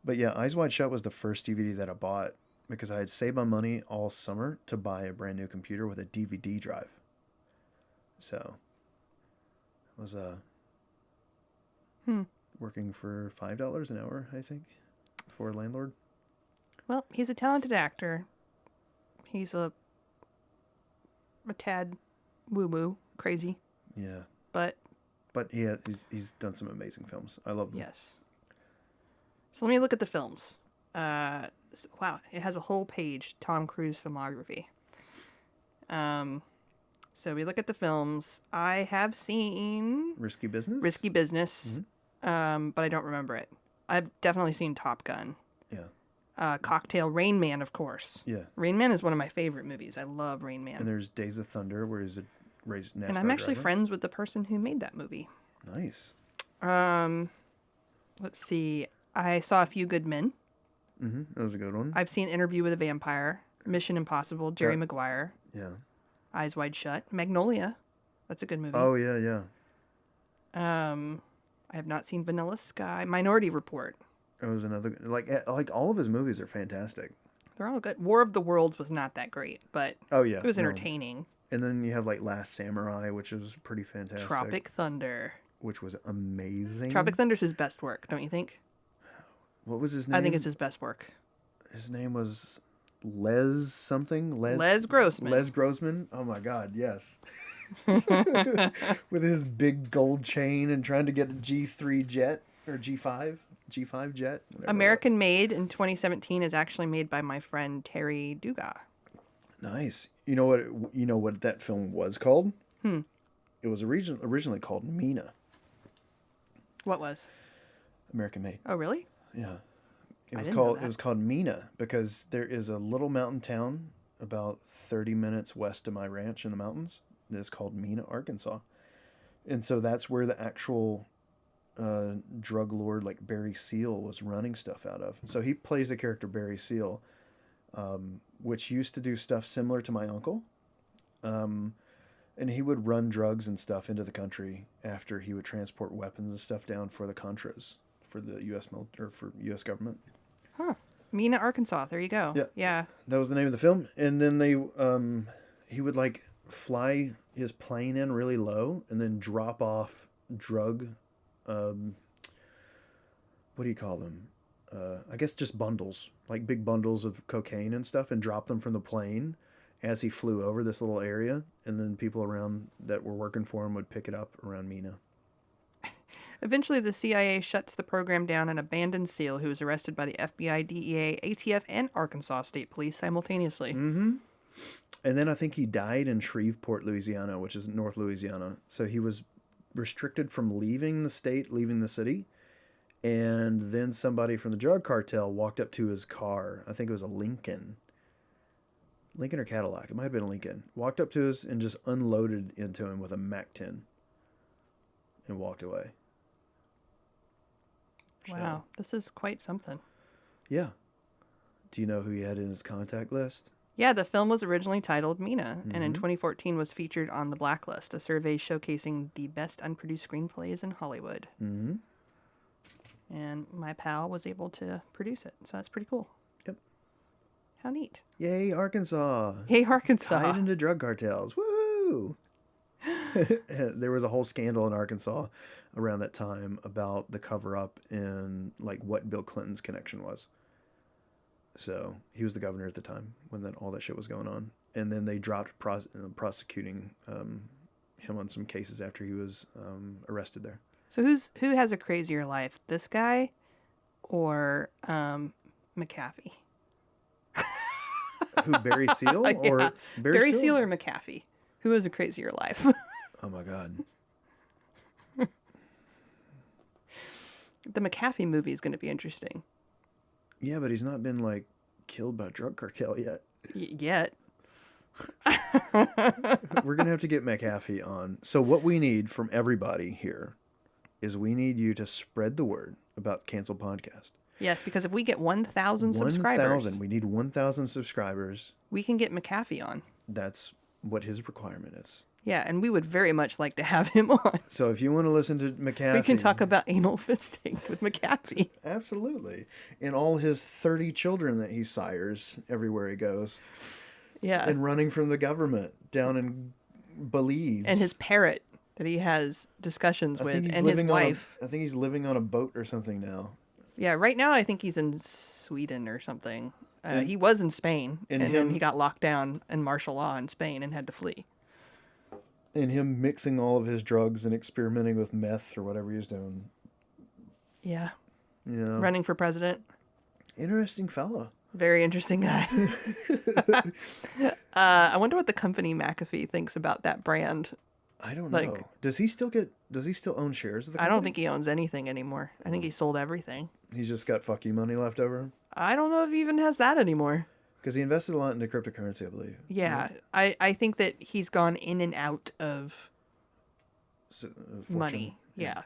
But yeah, Eyes Wide Shut was the first DVD that I bought because I had saved my money all summer to buy a brand new computer with a DVD drive. So I was working for $5 an hour, I think, for a landlord. Well, he's a talented actor. He's a tad woo-woo, crazy. Yeah. But he's done some amazing films. I love them. yes. So let me look at the films. Wow, it has a whole page, Tom Cruise filmography. So we look at the films. I have seen Risky Business? Risky Business, but I don't remember it. I've definitely seen Top Gun. Yeah. Cocktail, Rain Man, of course. Yeah. Rain Man is one of my favorite movies. I love Rain Man. And there's Days of Thunder, where he's a race NASCAR And I'm actually driver. friends with the person who made that movie. Nice. Let's see. I saw A Few Good Men. That was a good one. I've seen Interview with a Vampire, Mission Impossible, Jerry Maguire, Yeah. Eyes Wide Shut, Magnolia. That's a good movie. Oh, yeah, yeah. I have not seen Vanilla Sky, Minority Report. It was another, like all of his movies are fantastic. They're all good. War of the Worlds was not that great, but Oh, yeah. it was no. entertaining. And then you have like Last Samurai, which was pretty fantastic. Tropic Thunder. Which was amazing. Tropic Thunder's his best work, don't you think? What was his name? I think it's his best work. His name was Les something? Les Grossman. Les Grossman? Oh my God, yes. With his big gold chain and trying to get a G3 jet or G5 jet. American Made in 2017 is actually made by my friend Terry Dugas. Nice. You know what that film was called? It was originally called Mina. What was? American Made. Oh, really? Yeah. I didn't know It that. was called Mina because there is a little mountain town about 30 minutes west of my ranch in the mountains. It's called Mina, Arkansas. And so that's where the actual drug lord like Barry Seal was running stuff out of. So he plays the character Barry Seal, which used to do stuff similar to my uncle. And he would run drugs and stuff into the country after he would transport weapons and stuff down for the Contras, for the U.S. or for U.S. government. Huh. Mina, Arkansas. There you go. Yeah. Yeah. That was the name of the film. And then he would like fly his plane in really low and then drop off drug, what do you call them? I guess just bundles, like big bundles of cocaine and stuff, and drop them from the plane as he flew over this little area. And then people around that were working for him would pick it up around Mina. Eventually, the CIA shuts the program down and abandons Seal, who is arrested by the FBI, DEA, ATF, and Arkansas State Police simultaneously. Mm-hmm. And then I think he died in Shreveport, Louisiana, which is North Louisiana. So he was restricted from leaving the state, leaving the city. And then somebody from the drug cartel walked up to his car. I think it was a Lincoln or Cadillac. It might have been a Lincoln. Walked up to his and just unloaded into him with a MAC-10 and walked away. Wow, this is quite something. Yeah. Do you know who he had in his contact list? Yeah, the film was originally titled Mina, and in Mhm. 2014 was featured on The Blacklist, a survey showcasing the best unproduced screenplays in Hollywood. Mm-hmm. And my pal was able to produce it, so that's pretty cool. Yep. How neat. Yay, Arkansas. Hey, Arkansas. Tied into drug cartels. Woo! There was a whole scandal in Arkansas around that time about the cover-up and like what Bill Clinton's connection was. So he was the governor at the time when all that shit was going on. And then they dropped prosecuting him on some cases after he was arrested there. So who has a crazier life, this guy or McAfee? Who, Barry Seal? Or Yeah. Barry Seal or McAfee? Who has a crazier life? Oh my God. The McAfee movie is going to be interesting. Yeah, but he's not been like killed by a drug cartel yet. Yet. We're going to have to get McAfee on. So what we need from everybody here is we need you to spread the word about Cancel Podcast. Yes, because if we get 1,000 subscribers, 1,000. We need 1,000 subscribers. we can get McAfee on. That's what his requirement is. Yeah, and we would very much like to have him on. So if you want to listen to McAfee, We can talk about anal fisting with McAfee. absolutely, and all his 30 children that he sires everywhere he goes, Yeah. and running from the government down in Belize, And his parrot that he has discussions I with, think he's and his living on wife. I think he's living on a boat or something now. Yeah, right now I think he's in Sweden or something. And- He was in Spain, and and then him- he got locked down in martial law in Spain and had to flee. And him mixing all of his drugs and experimenting with meth or whatever he was doing. Yeah. You know, Running for president. interesting fella. Very interesting guy. I wonder what the company McAfee thinks about that brand. I don't Like- know. Does he still own shares of the I company? don't think he owns anything anymore. I think he sold everything. He's just got fuck you money left over. I don't know if he even has that anymore. Because he invested a lot into cryptocurrency, I believe. Yeah, I think that he's gone in and out of Fortune. money. Yeah.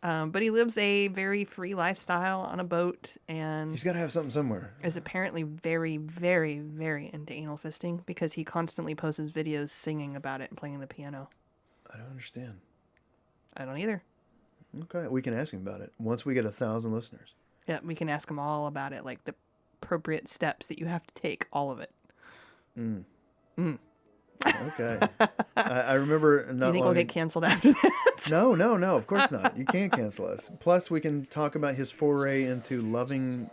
But he lives a very free lifestyle on a boat and He's got to have something somewhere. is apparently very, very, very into anal fisting because he constantly posts videos singing about it and playing the piano. I don't understand. I don't either. Okay, we can ask him about it once we get 1,000 listeners. Yeah, we can ask him all about it, like the appropriate steps that you have to take, all of it. Okay. I remember Do not you think long we'll get canceled after that? No, of course not. You can't cancel us. Plus, we can talk about his foray into loving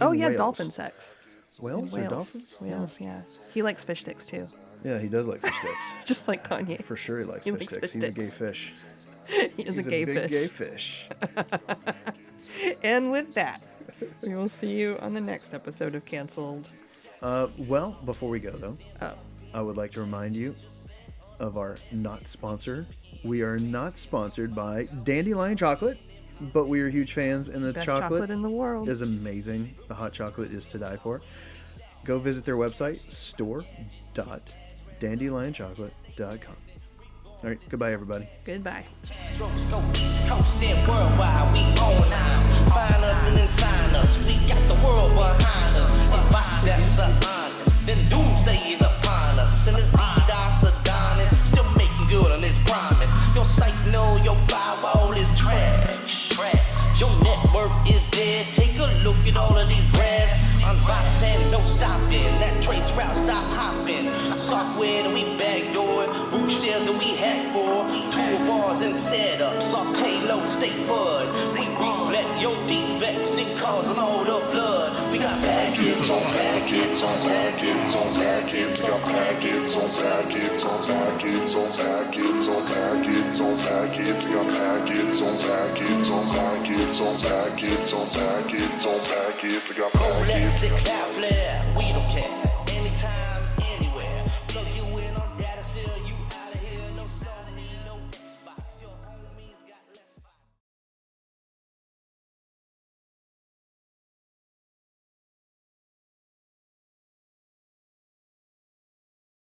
Oh yeah, whales. dolphin sex. Whales or Whales. dolphins? Whales, yeah. He likes fish sticks too. Yeah, he does like fish sticks. Just like Kanye. For sure, he likes He fish likes sticks. fish He's a gay sticks. fish. He is He's a gay big fish. gay fish. And with that, we will see you on the next episode of Canceled. Well, before we go though, Oh, I would like to remind you of our not sponsor. We are not sponsored by Dandelion Chocolate, but we are huge fans, and the best chocolate in the world. is amazing. The hot chocolate is to die for. Go visit their website, store.dandelionchocolate.com. All right, goodbye, everybody. Goodbye. Strokes go East Coast and worldwide, we on now. Find us and then sign us. We got the world behind us. And by that's honest. Then doomsday is upon us. And this DDoS Adonis still making good on his promise. Your site, no, your firewall is trash. Your network is dead. Take a look at all of these graphs. Unbox and no stopping. That trace route, stop hopping. Software that we backdoor. Root shares that we hack for. Toolbars and setups. Our payload stay fud. We reflect your defects and causing all the flood. We got packets on packets on packets on packets. Got packets on packets on packets on packets on packets on packets. Got packets on packets on packets on packets on packets on packets. Got packets. Cloudflare, we don't care. Anytime.